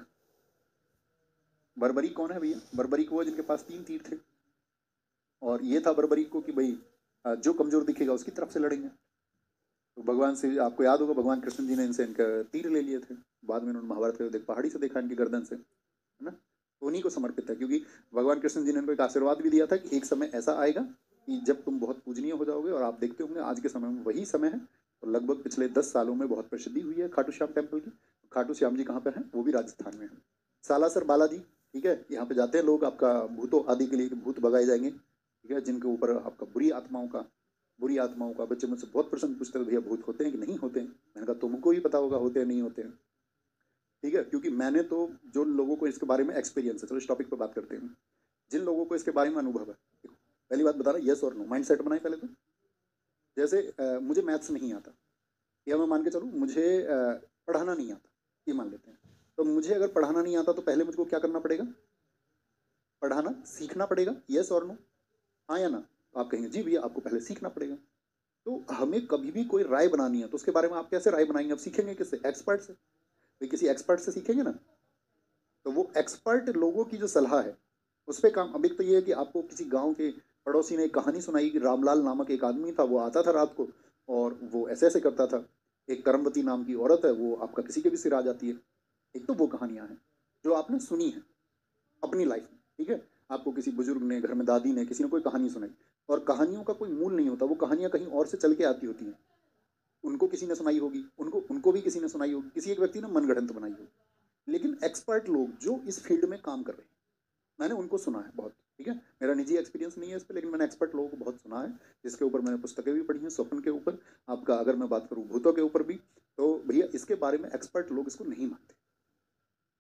बर्बरीक कौन है भैया? बर्बरीक वो जिनके पास 3 तीर थे, और ये था बर्बरीक को कि भाई जो कमजोर दिखेगा उसकी तरफ से लड़ेंगे। तो भगवान से आपको याद होगा भगवान कृष्ण जी ने इनसे इनका तीर ले लिए थे, बाद में उन्होंने महाभारत के पहाड़ी से देखा इनकी गर्दन से, है ना। तो उन्हीं को समर्पित है, क्योंकि भगवान कृष्ण जी ने इनको एक आशीर्वाद भी दिया था कि एक समय ऐसा आएगा कि जब तुम बहुत पूजनीय हो जाओगे, और आप देखते होंगे आज के समय में वही समय है। और लगभग पिछले 10 सालों में बहुत प्रसिद्धि हुई है खाटू श्याम टेम्पल की। खाटू श्याम जी कहाँ पर हैं? वो भी राजस्थान में है, सालासर बालाजी, ठीक है। यहाँ पे जाते हैं लोग आपका भूतों आदि के लिए, भूत भगाए जाएंगे, ठीक है, जिनके ऊपर आपका बुरी आत्माओं का बच्चे मुझसे बहुत प्रश्न पूछते हैं भैया भूत होते हैं कि नहीं होते हैं? मैंने कहा तुमको ही पता होगा होते हैं नहीं होते हैं, ठीक है। क्योंकि मैंने तो जो लोगों को इसके बारे में एक्सपीरियंस है, चलो इस टॉपिक पर बात करते हैं, जिन लोगों को इसके बारे में अनुभव है, पहली बात बता रहा यस और नो माइंड सेट बनाए पहले तो। जैसे मुझे मैथ्स नहीं आता, या मैं मान के चलूँ मुझे पढ़ाना नहीं आता, ये मान लेते हैं। तो मुझे अगर पढ़ाना नहीं आता तो पहले मुझको क्या करना पड़ेगा? पढ़ाना सीखना पड़ेगा, यस और नो, हाँ या ना? तो आप कहेंगे जी भैया आपको पहले सीखना पड़ेगा। तो हमें कभी भी कोई राय बनानी है तो उसके बारे में आप कैसे राय बनाएंगे? आप सीखेंगे किससे? एक्सपर्ट से। भाई किसी एक्सपर्ट से सीखेंगे ना, तो वो एक्सपर्ट लोगों की जो सलाह है उस पर काम। अब एक तो ये है कि आपको किसी गांव के पड़ोसी ने एक कहानी सुनाई कि रामलाल नामक एक आदमी था, वो आता था रात को और वो ऐसे ऐसे करता था। एक कर्मवती नाम की औरत है, वो आपका किसी के भी सिर आ जाती है। एक तो वो कहानियां हैं जो आपने सुनी है अपनी लाइफ में, ठीक है। आपको किसी बुजुर्ग ने, घर में दादी ने, किसी ने कोई कहानी सुनाई, और कहानियों का कोई मूल नहीं होता, वो कहानियां कहीं और से चल के आती होती हैं। उनको किसी ने सुनाई होगी, उनको उनको भी किसी ने सुनाई होगी, किसी एक व्यक्ति ने मनगढ़ंत बनाई होगी। लेकिन एक्सपर्ट लोग जो इस फील्ड में काम कर रहे हैं, मैंने उनको सुना है बहुत, ठीक है। मेरा निजी एक्सपीरियंस नहीं है इस पर, लेकिन मैंने एक्सपर्ट लोगों को बहुत सुना है, जिसके ऊपर मैंने पुस्तकें भी पढ़ी हैं, स्वप्न के ऊपर। आपका अगर मैं बात करूँ भूतों के ऊपर भी, तो भैया इसके बारे में एक्सपर्ट लोग इसको नहीं मानते।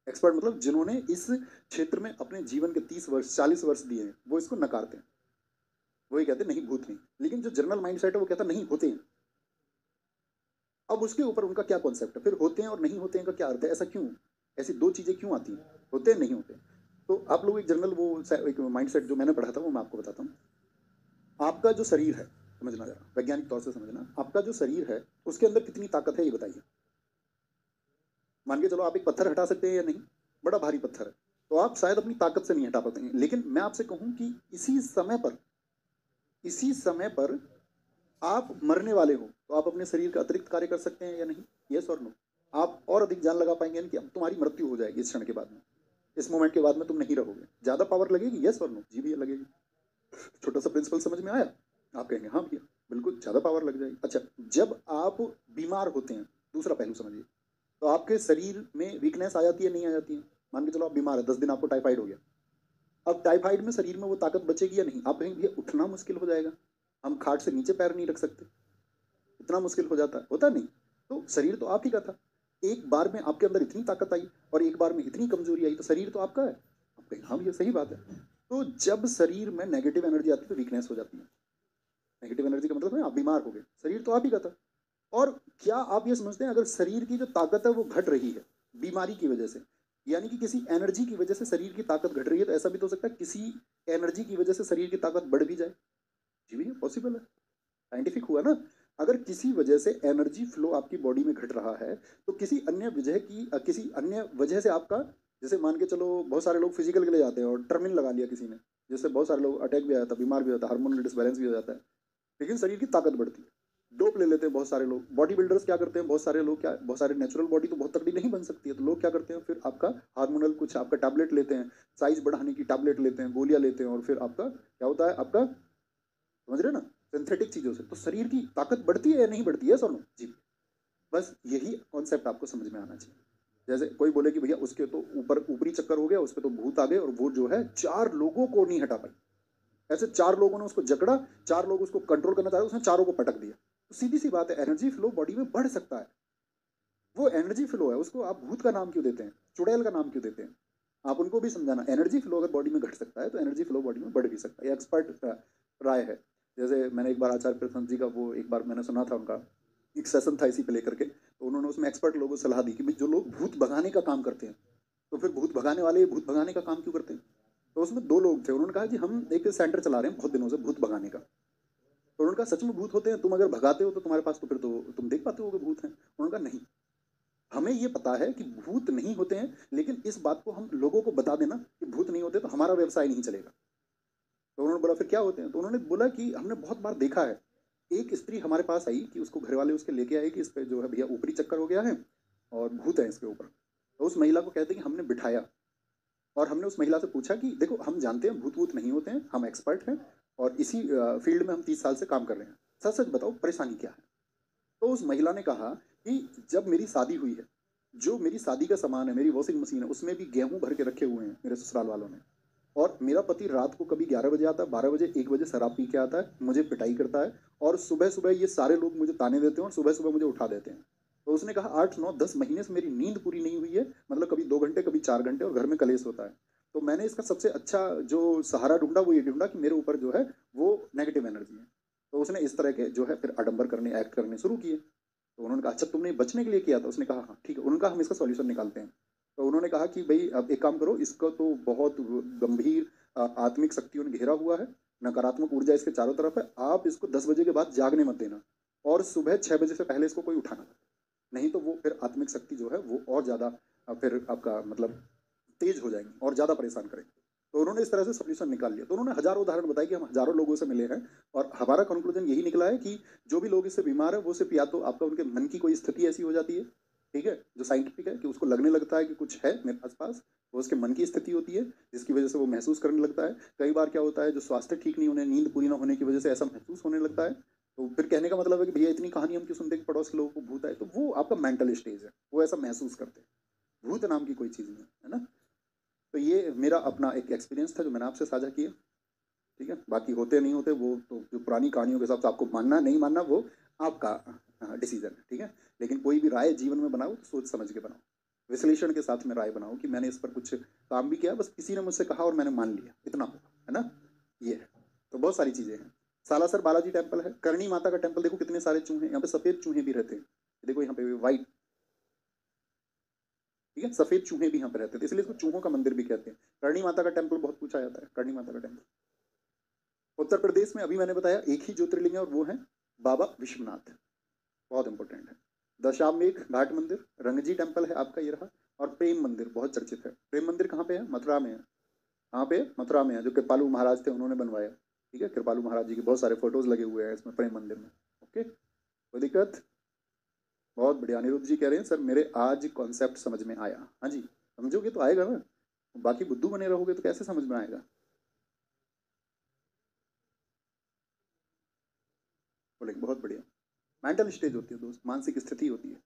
एक्सपर्ट मतलब जिन्होंने इस क्षेत्र में अपने जीवन के 30 वर्ष 40 वर्ष दिए हैं, वो इसको नकारते हैं। वो ये कहते हैं नहीं, भूत नहीं। लेकिन जो जनरल माइंड सेट है वो कहता नहीं, होते हैं। अब उसके ऊपर उनका क्या कॉन्सेप्ट है, फिर होते हैं और नहीं होते हैं का क्या अर्थ है, ऐसा क्यों, ऐसी दो चीजें क्यों आती हैं, होते हैं नहीं होते। तो आप लोग एक जनरल वो एक माइंड सेट जो मैंने पढ़ा था वो मैं आपको बताता हूँ। आपका जो शरीर है, समझना जरा, वैज्ञानिक तौर से समझना, आपका जो शरीर है उसके अंदर कितनी ताकत है ये बताइए। मान के चलो आप एक पत्थर हटा सकते हैं या नहीं, बड़ा भारी पत्थर है, तो आप शायद अपनी ताकत से नहीं हटा पाते हैं। लेकिन मैं आपसे कहूं कि इसी समय पर आप मरने वाले हो, तो आप अपने शरीर का अतिरिक्त कार्य कर सकते हैं या नहीं, यस और नो। आप और अधिक जान लगा पाएंगे कि अब तुम्हारी मृत्यु हो जाएगी इस क्षण के बाद में, इस मोमेंट के बाद में तुम नहीं रहोगे, ज्यादा पावर लगेगी, यस और नो, जी भैया लगेगी। छोटा सा प्रिंसिपल समझ में आया, आप कहेंगे हाँ भैया बिल्कुल ज्यादा पावर लग जाएगी। अच्छा, जब आप बीमार होते हैं, दूसरा पहलू समझिए, तो आपके शरीर में वीकनेस आ जाती है, नहीं आ जाती है। मान के चलो आप बीमार है, 10 दिन आपको टाइफाइड हो गया, अब टाइफाइड में शरीर में वो ताकत बचेगी या नहीं, आप कहेंगे भैया उठना मुश्किल हो जाएगा, हम खाट से नीचे पैर नहीं रख सकते, इतना मुश्किल हो जाता है, होता नहीं। तो शरीर तो आप ही का था, एक बार में आपके अंदर इतनी ताकत आई और एक बार में इतनी कमजोरी आई, तो शरीर तो आपका है। आप कहेंगे हाँ भैया सही बात है। तो जब शरीर में नेगेटिव एनर्जी आती है तो वीकनेस हो जाती है। नेगेटिव एनर्जी का मतलब है आप बीमार हो गए, शरीर तो आप ही का था। और क्या आप ये समझते हैं अगर शरीर की जो ताकत है वो घट रही है बीमारी की वजह से, यानी कि किसी एनर्जी की वजह से शरीर की ताकत घट रही है, तो ऐसा भी तो हो सकता है किसी एनर्जी की वजह से शरीर की ताकत बढ़ भी जाए। जी भैया पॉसिबल है, साइंटिफिक हुआ ना। अगर किसी वजह से एनर्जी फ्लो आपकी बॉडी में घट रहा है, तो किसी अन्य वजह से आपका, जैसे मान के चलो बहुत सारे लोग फिजिकल के लिए जाते हैं और टर्मिन लगा लिया किसी ने, जैसे बहुत सारे लोग अटैक भी आ जाता है, बीमार भी होता है, हार्मोनल डिसबैलेंस भी हो जाता है, लेकिन शरीर की ताकत बढ़ती है। डोप ले लेते हैं बहुत सारे लोग, बॉडी बिल्डर्स क्या करते हैं, बहुत सारे लोग क्या, बहुत सारे नेचुरल बॉडी तो बहुत तगड़ी नहीं बन सकती है, तो लोग क्या करते हैं फिर आपका हार्मोनल कुछ आपका टैबलेट लेते हैं, साइज बढ़ाने की टैबलेट लेते हैं, गोलियां लेते हैं, और फिर आपका क्या होता है, आपका समझ रहे ना, सिंथेटिक चीजों से तो शरीर की ताकत बढ़ती है या नहीं बढ़ती है, सुनो जी। बस यही कॉन्सेप्ट आपको समझ में आना चाहिए। जैसे कोई बोले कि भैया उसके तो ऊपरी चक्कर हो गया, उस पर तो भूत आ गए और वो जो है 4 लोगों को नहीं हटा पाई, ऐसे 4 लोगों ने उसको जकड़ा, 4 लोग उसको कंट्रोल करना चाह रहे, उसने चारों को पटक दिया। तो सीधी सी बात है, एनर्जी फ्लो बॉडी में बढ़ सकता है, वो एनर्जी फ्लो है, उसको आप भूत का नाम क्यों देते हैं, चुड़ैल का नाम क्यों देते हैं, आप उनको भी समझाना। एनर्जी फ्लो अगर बॉडी में घट सकता है तो एनर्जी फ्लो बॉडी में बढ़ भी सकता है, एक्सपर्ट राय है। जैसे मैंने एक बार आचार्य प्रसन्न जी का वो एक बार मैंने सुना था, उनका एक सेशन था इसी पे लेकर के, तो उन्होंने उसमें एक्सपर्ट लोगों को सलाह दी कि भाई जो लोग भूत भगाने का काम करते हैं, तो फिर भूत भगाने वाले भूत भगाने का काम क्यों करते हैं। तो उसमें 2 लोग थे, उन्होंने कहा कि हम एक सेंटर चला रहे हैं बहुत दिनों से भूत भगाने का। तो उन्होंने कहा सच में भूत होते हैं, तुम अगर भगाते हो तो तुम्हारे पास तो फिर तो तुम देख पाते हो कि भूत हैं। उन्होंने कहा नहीं, हमें ये पता है कि भूत नहीं होते हैं, लेकिन इस बात को हम लोगों को बता देना कि भूत नहीं होते तो हमारा व्यवसाय नहीं चलेगा। तो उन्होंने बोला फिर क्या होते हैं, तो उन्होंने बोला कि हमने बहुत बार देखा है, एक स्त्री हमारे पास आई कि उसको घर वाले उसके लेके आए कि इस पे जो है भैया ऊपरी चक्कर हो गया है और भूत है इसके ऊपर। तो उस महिला को कहते हैं कि हमने बिठाया और हमने उस महिला से पूछा कि देखो हम जानते हैं भूत वूत नहीं होते हैं, हम एक्सपर्ट हैं और इसी फील्ड में हम 30 साल से काम कर रहे हैं, सच सच बताओ परेशानी क्या है। तो उस महिला ने कहा कि जब मेरी शादी हुई है, जो मेरी शादी का सामान है, मेरी वॉशिंग मशीन है, उसमें भी गेहूं भर के रखे हुए हैं मेरे ससुराल वालों ने, और मेरा पति रात को कभी 11 बजे आता है, 12 बजे 1 बजे शराब पी के आता है, मुझे पिटाई करता है, और सुबह सुबह ये सारे लोग मुझे ताने देते हैं और सुबह सुबह मुझे उठा देते हैं। तो उसने कहा 8 9 10 महीने से मेरी नींद पूरी नहीं हुई है, मतलब कभी 2 घंटे कभी 4 घंटे, और घर में कलेश होता है। तो मैंने इसका सबसे अच्छा जो सहारा ढूंढा वो ये ढूंढा कि मेरे ऊपर जो है वो नेगेटिव एनर्जी है। तो उसने इस तरह के जो है फिर आडंबर करने, एक्ट करने शुरू किए। तो उन्होंने कहा अच्छा तुमने बचने के लिए किया था, उसने कहा हाँ ठीक है, उन्होंने कहा हम इसका सॉल्यूशन निकालते हैं। तो उन्होंने कहा कि भाई अब एक काम करो, इसका तो बहुत गंभीर आत्मिक शक्तियों ने घेरा हुआ है, नकारात्मक ऊर्जा इसके चारों तरफ है, आप इसको 10 बजे के बाद जागने मत देना और सुबह 6 बजे से पहले इसको कोई उठाना मत, नहीं तो वो फिर आत्मिक शक्ति जो है वो और ज़्यादा फिर आपका मतलब तेज हो जाएंगी और ज़्यादा परेशान करेंगे। तो उन्होंने इस तरह से सोल्यूशन निकाल लिया। तो उन्होंने हजारों उदाहरण बताए कि हम हजारों लोगों से मिले हैं और हमारा कंक्लूजन यही निकला है कि जो भी लोग इससे बीमार है वो सिर्फ या तो आपका उनके मन की कोई स्थिति ऐसी हो जाती है, ठीक है, जो साइंटिफिक है कि उसको लगने लगता है कि कुछ है मेरे आसपास, वो उसके मन की स्थिति होती है जिसकी वजह से वो महसूस करने लगता है। कई बार क्या होता है, जो स्वास्थ्य ठीक नहीं होने, नींद पूरी ना होने की वजह से ऐसा महसूस होने लगता है। तो फिर कहने का मतलब है कि भैया इतनी कहानी हम क्यों सुनते कि पड़ोस के लोगों को भूत आए, तो वो आपका मेंटल स्टेज है, वो ऐसा महसूस करते हैं। भूत नाम की कोई चीज़ नहीं है ना। तो ये मेरा अपना एक एक्सपीरियंस था जो मैंने आपसे साझा किया, ठीक है। बाकी होते नहीं होते वो तो जो पुरानी कहानियों के हिसाब से आपको मानना नहीं मानना वो आपका डिसीजन है, ठीक है। लेकिन कोई भी राय जीवन में बनाओ तो सोच समझ के बनाओ, विश्लेषण के साथ में राय बनाओ कि मैंने इस पर कुछ काम भी किया, बस किसी ने मुझसे कहा और मैंने मान लिया, इतना होगा, है ना। ये है। तो बहुत सारी चीज़ें हैं। सालासर बालाजी टेम्पल है, करणी माता का टेम्पल, देखो कितने सारे चूहे, यहाँ पे सफ़ेद चूहे भी रहते हैं, देखो यहाँ पे व्हाइट, ठीक है, सफ़ेद चूहे भी यहाँ पे रहते थे, इसलिए इसको चूहों का मंदिर भी कहते हैं। करणी माता का टेम्पल बहुत पूछा जाता है, करणी माता का टेम्पल उत्तर प्रदेश में, अभी मैंने बताया एक ही ज्योतिर्लिंग है और वो है बाबा विश्वनाथ, बहुत इंपॉर्टेंट है। दशामेघ घाट मंदिर, रंगजी टेम्पल है आपका ये रहा, और प्रेम मंदिर बहुत चर्चित है। प्रेम मंदिर कहाँ पे है? मथुरा में है। कहाँ पे? मथुरा में है, जो कृपालु महाराज थे उन्होंने बनवाया, ठीक है। कृपालु महाराज जी के बहुत सारे फोटोज लगे हुए हैं इसमें प्रेम मंदिर में। ओके, कोई दिक्कत? बहुत बढ़िया। अनिरुद्ध जी कह रहे हैं सर मेरे आज कॉन्सेप्ट समझ में आया। हाँ जी, समझोगे तो आएगा ना, बाकी बुद्धू बने रहोगे तो कैसे समझ में आएगा। बोलेंगे बहुत बढ़िया। मेंटल स्टेज होती है दोस्त, मानसिक स्थिति होती है।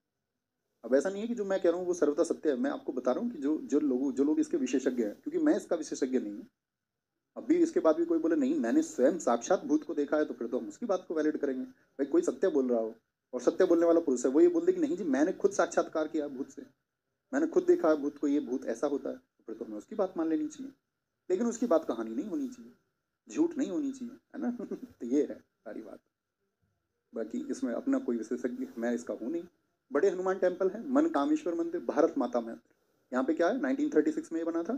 अब ऐसा नहीं है कि जो मैं कह रहा हूँ वो सर्वथा सत्य है, मैं आपको बता रहा हूँ कि जो लोग इसके विशेषज्ञ हैं, क्योंकि मैं इसका विशेषज्ञ नहीं हूँ। अब भी इसके बाद भी कोई बोले नहीं मैंने स्वयं साक्षात भूत को देखा है, तो फिर तो हम उसकी बात को वैलिड करेंगे। भाई कोई सत्य बोल रहा हो और सत्य बोलने वाला पुरुष है, वो ये बोल दे कि नहीं जी मैंने खुद साक्षात्कार किया भूत से, मैंने खुद देखा है भूत को, ये भूत ऐसा होता है, तो फिर तो हमें उसकी बात मान लेनी चाहिए। लेकिन उसकी बात कहानी नहीं होनी चाहिए, झूठ नहीं होनी चाहिए, है ना। तो ये है सारी बात। बाकी इसमें अपना कोई विशेषज्ञ मैं इसका हूँ नहीं। बड़े हनुमान टेम्पल है, मन कामेश्वर मंदिर, भारत माता मंदिर, यहाँ पे क्या है 1936 में ये बना था,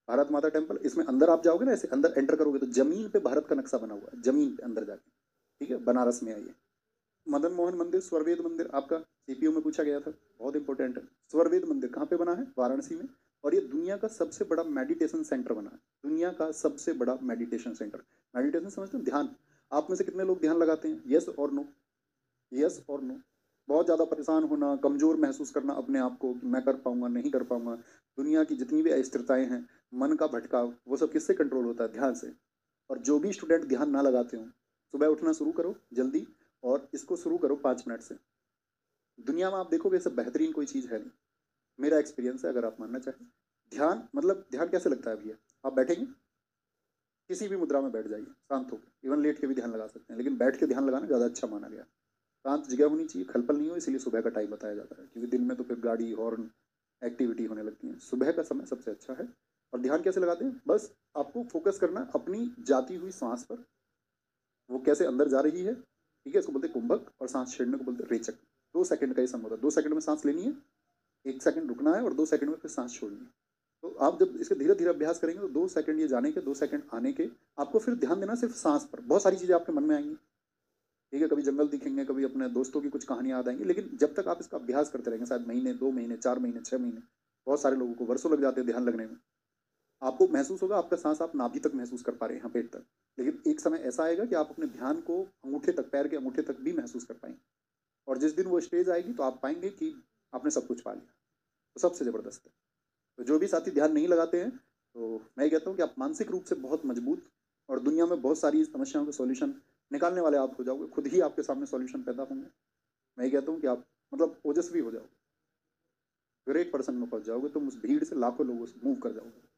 भारत माता टेम्पल। इसमें अंदर आप जाओगे ना, ऐसे अंदर एंटर करोगे तो जमीन पे भारत का नक्शा बना हुआ है, जमीन पे अंदर जाके, ठीक है, बनारस में है ये। मदन मोहन मंदिर, स्वरवेद मंदिर, आपका सीपीयू में पूछा गया था, बहुत इंपॉर्टेंट है। स्वरवेद मंदिर कहाँ पे बना है? वाराणसी में। और ये दुनिया का सबसे बड़ा मेडिटेशन सेंटर बना है, दुनिया का सबसे बड़ा मेडिटेशन सेंटर। मेडिटेशन समझते हो? ध्यान। आप में से कितने लोग ध्यान लगाते हैं? यस और नो, यस और नो। बहुत ज़्यादा परेशान होना, कमज़ोर महसूस करना अपने आप को कि मैं कर पाऊंगा नहीं कर पाऊंगा, दुनिया की जितनी भी अस्थिरताएं हैं, मन का भटकाव, वो सब किससे कंट्रोल होता है? ध्यान से। और जो भी स्टूडेंट ध्यान ना लगाते हो, सुबह उठना शुरू करो जल्दी, और इसको शुरू करो 5 मिनट से। दुनिया में आप देखोगे सब बेहतरीन कोई चीज़ है नहीं, मेरा एक्सपीरियंस है, अगर आप मानना चाहें। ध्यान मतलब ध्यान कैसे लगता है भैया? आप बैठेंगे, किसी भी मुद्रा में बैठ जाइए शांत होकर, इवन लेट के भी ध्यान लगा सकते हैं, लेकिन बैठ के ध्यान लगाना ज़्यादा अच्छा माना गया। शांत जगह होनी चाहिए, खलबल नहीं हो, इसीलिए सुबह का टाइम बताया जाता है, क्योंकि दिन में तो फिर गाड़ी हॉर्न एक्टिविटी होने लगती है। सुबह का समय सबसे अच्छा है। और ध्यान कैसे लगाते हैं? बस आपको फोकस करना अपनी जाती हुई सांस पर, वो कैसे अंदर जा रही है, ठीक है, इसको बोलते हैं कुंभक, और सांस छेड़ने को बोलते हैं रेचक। 2 सेकंड का ये समय होता है, 2 सेकंड में सांस लेनी है, 1 सेकंड रुकना है, और 2 सेकंड में फिर सांस छोड़नी है। तो आप जब इसके धीरे धीरे अभ्यास करेंगे तो 2 सेकंड ये जाने के, 2 सेकंड आने के, आपको फिर ध्यान देना सिर्फ सांस पर। बहुत सारी चीज़ें आपके मन में आएंगी, ठीक है, कभी जंगल दिखेंगे, कभी अपने दोस्तों की कुछ कहानियां याद आएंगी, लेकिन जब तक आप इसका अभ्यास करते रहेंगे, शायद महीने, 2 महीने, 4 महीने, 6 महीने, बहुत सारे लोगों को वर्षों लग जाते हैं ध्यान लगने में, आपको महसूस होगा आपका सांस आप नाभि तक महसूस कर पा रहे हैं, यहाँ पेट तक। लेकिन एक समय ऐसा आएगा कि आप अपने ध्यान को अंगूठे तक, पैर के अंगूठे तक भी महसूस कर पाएंगे। और जिस दिन वो स्टेज आएगी तो आप पाएंगे कि आपने सब कुछ पा लिया। तो सबसे ज़बरदस्त है। तो जो भी साथी ध्यान नहीं लगाते हैं, तो मैं ये कहता हूँ कि आप मानसिक रूप से बहुत मजबूत, और दुनिया में बहुत सारी समस्याओं के सॉल्यूशन निकालने वाले आप हो जाओगे, खुद ही आपके सामने सॉल्यूशन पैदा होंगे। मैं ये कहता हूँ कि आप मतलब ओजस्वी हो जाओगे, ग्रेट पर्सन में पहुंच जाओगे, तुम उस भीड़ से लाखों लोगों से मूव कर जाओगे।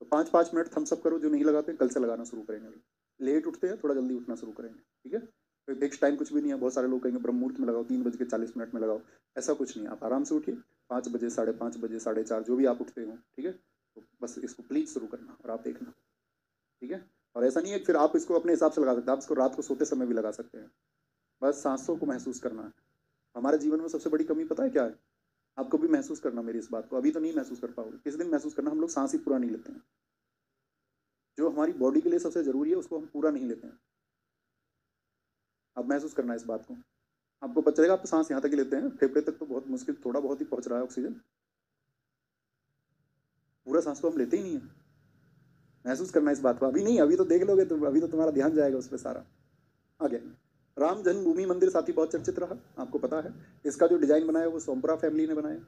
तो 5-5 मिनट थम्स अप करो, जो नहीं लगाते कल से लगाना शुरू करेंगे। लेट उठते हैं, थोड़ा जल्दी उठना शुरू करेंगे, ठीक है। कोई फिक्स टाइम कुछ भी नहीं है, बहुत सारे लोग कहेंगे ब्रह्म मुहूर्त में लगाओ, 3:40 में लगाओ, ऐसा कुछ नहीं है। आप आराम से उठिए, 5 बजे, 5:30 बजे, 4:30, जो भी आप उठते हो, ठीक है। तो बस इसको प्लीज शुरू करना और आप देखना, ठीक है। और ऐसा नहीं है कि फिर आप इसको अपने हिसाब से लगा सकते हैं, आप इसको रात को सोते समय भी लगा सकते हैं। बस सांसों को महसूस करना है। हमारे जीवन में सबसे बड़ी कमी पता है क्या है? आप कभी महसूस करना मेरी इस बात को, अभी तो नहीं महसूस कर पाओगे, किस दिन महसूस करना, हम लोग सांस ही पूरा नहीं लेते हैं। जो हमारी बॉडी के लिए सबसे जरूरी है उसको हम पूरा नहीं लेते हैं। आप महसूस करना इस बात को, आपको पता चलेगा। आप सांस यहाँ तक ही लेते हैं, फेफड़े तक तो बहुत मुश्किल, थोड़ा बहुत ही पहुंच रहा है ऑक्सीजन, पूरा सांस तो हम लेते ही नहीं है। महसूस करना इस बात को। अभी नहीं, अभी तो देख लोगे तो अभी तो तुम्हारा ध्यान जाएगा उस पर सारा। आगे राम जन्मभूमि मंदिर साथी बहुत चर्चित रहा, आपको पता है। इसका जो डिजाइन बनाया वो सोमपुरा फैमिली ने बनाया।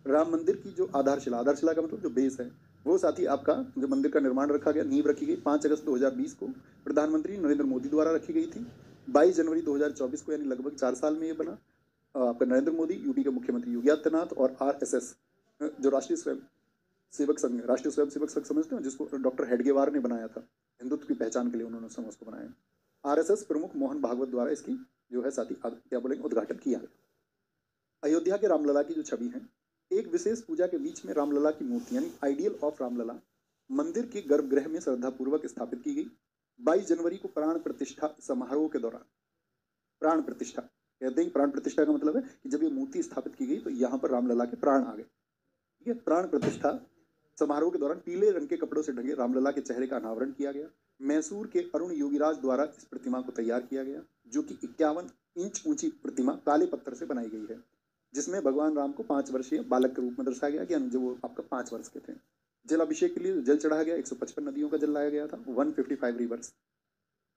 राम मंदिर की जो आधारशिला, आधारशिला का मतलब जो बेस है, वो साथी आपका जो मंदिर का निर्माण रखा गया, नींव रखी गई 5 अगस्त 2020 को प्रधानमंत्री नरेंद्र मोदी द्वारा रखी गई थी। 22 जनवरी 2024 को, यानी लगभग 4 साल में ये बना। आपका नरेंद्र मोदी, यूपी के मुख्यमंत्री योगी आदित्यनाथ और RSS जो राष्ट्रीय स्वयं सेवक संघ, राष्ट्रीय स्वयं सेवक संघ समझते हो, जिसको डॉक्टर हेडगेवार ने बनाया था, हिंदुत्व की पहचान के लिए उन्होंने समूह को बनाया। RSS प्रमुख मोहन भागवत द्वारा इसकी जो है साथी क्या बोलेंगे उद्घाटन किया गया। अयोध्या के रामलला की जो छवि है, एक विशेष पूजा के बीच में रामलला की मूर्ति यानी आइडियल ऑफ रामलला मंदिर के गर्भगृह में श्रद्धापूर्वक स्थापित की गई। 22 जनवरी को प्राण प्रतिष्ठा समारोह के दौरान, प्राण प्रतिष्ठा कहते हैं, प्राण प्रतिष्ठा का मतलब है कि जब ये मूर्ति स्थापित की गई तो यहाँ पर रामलला के प्राण आ गए। ठीक है, प्राण प्रतिष्ठा समारोह के दौरान पीले रंग के कपड़ों से ढके रामलला के चेहरे का अनावरण किया गया। मैसूर के अरुण योगीराज द्वारा इस प्रतिमा को तैयार किया गया, जो कि 51 इंच ऊंची प्रतिमा काले पत्थर से बनाई गई है, जिसमें भगवान राम को 5 वर्षीय बालक के रूप में दर्शाया गया, कि जो वो आपका 5 वर्ष के थे। जल अभिषेक के लिए जल चढ़ाया गया, 155 नदियों का जल लाया गया था, 155 रिवर्स।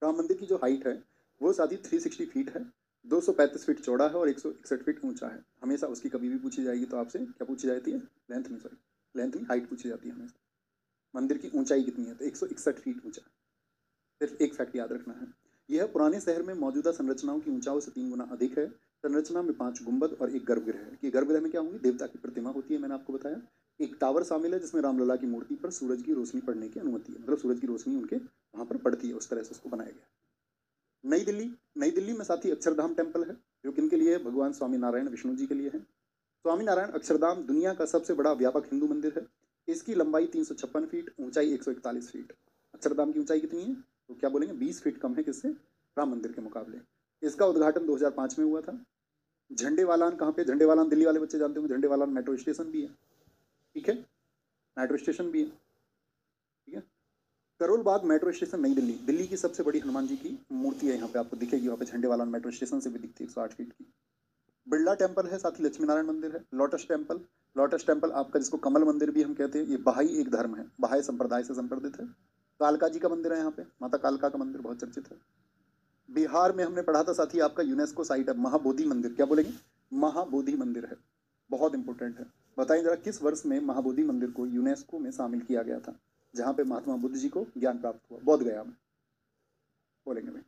राम मंदिर की जो हाइट है वो साथी 360 फीट है, 235 फीट चौड़ा है और 161 फीट ऊंचा है। हमेशा उसकी कभी भी पूछी जाएगी तो आपसे क्या पूछी जाती है? लेंथ नहीं, सॉरी लेंथ नहीं, हाइट पूछी जाती है हमेशा। मंदिर की ऊंचाई कितनी है? तो 161 फीट ऊंचा। सिर्फ एक फैक्ट याद रखना है, यह पुराने शहर में मौजूदा संरचनाओं की ऊंचाई से 3 गुना अधिक है। संरचना में 5 गुंबद और एक गर्भगृह है, कि गर्भगृह में क्या होंगी? देवता की प्रतिमा होती है, मैंने आपको बताया। एक टावर शामिल है जिसमें रामलला की मूर्ति पर सूरज की रोशनी पड़ने की अनुमति है, मतलब सूरज की रोशनी उनके वहां पर पड़ती है, उस तरह से उसको बनाया गया। नई दिल्ली, नई दिल्ली में साथी अक्षरधाम टेम्पल है, जो किनके लिए है? भगवान स्वामी नारायण विष्णु जी के लिए है। स्वामी नारायण अक्षरधाम दुनिया का सबसे बड़ा व्यापक हिंदू मंदिर है। इसकी लंबाई 356 फीट, ऊंचाई 141 फीट। अक्षरधाम की ऊंचाई कितनी है? तो क्या बोलेंगे? 20 फीट कम है किससे? राम मंदिर के मुकाबले। इसका उद्घाटन 2005 में हुआ था। झंडेवालान कहाँ पे? झंडेवालान दिल्ली वाले बच्चे जानते होंगे, झंडेवालान मेट्रो स्टेशन भी है। ठीक है, मेट्रो स्टेशन भी है। ठीक है, करोल बाग मेट्रो स्टेशन नई दिल्ली, दिल्ली की सबसे बड़ी हनुमान जी की मूर्ति है, यहाँ पे आपको दिखेगी, वहाँ पे झंडेवालान मेट्रो स्टेशन से भी दिखती है, 108 फीट की। बिरला टेम्पल है, साथ ही लक्ष्मी नारायण मंदिर है। लोटस टेम्पल, लोटस टेम्पल आपका जिसको कमल मंदिर भी हम कहते हैं, ये बहाई एक धर्म है, बहाई संप्रदाय से संप्रदित है। कालका जी का मंदिर है यहाँ पे, माता कालका का मंदिर बहुत चर्चित है। बिहार में हमने पढ़ा था साथी आपका यूनेस्को साइट है महाबोधि मंदिर, क्या बोलेंगे? महाबोधि मंदिर है, बहुत इंपॉर्टेंट है। बताइए जरा किस वर्ष में महाबोधि मंदिर को यूनेस्को में शामिल किया गया था, जहाँ पे महात्मा बुद्ध जी को ज्ञान प्राप्त हुआ? बोध गया में, बोलेंगे भाई।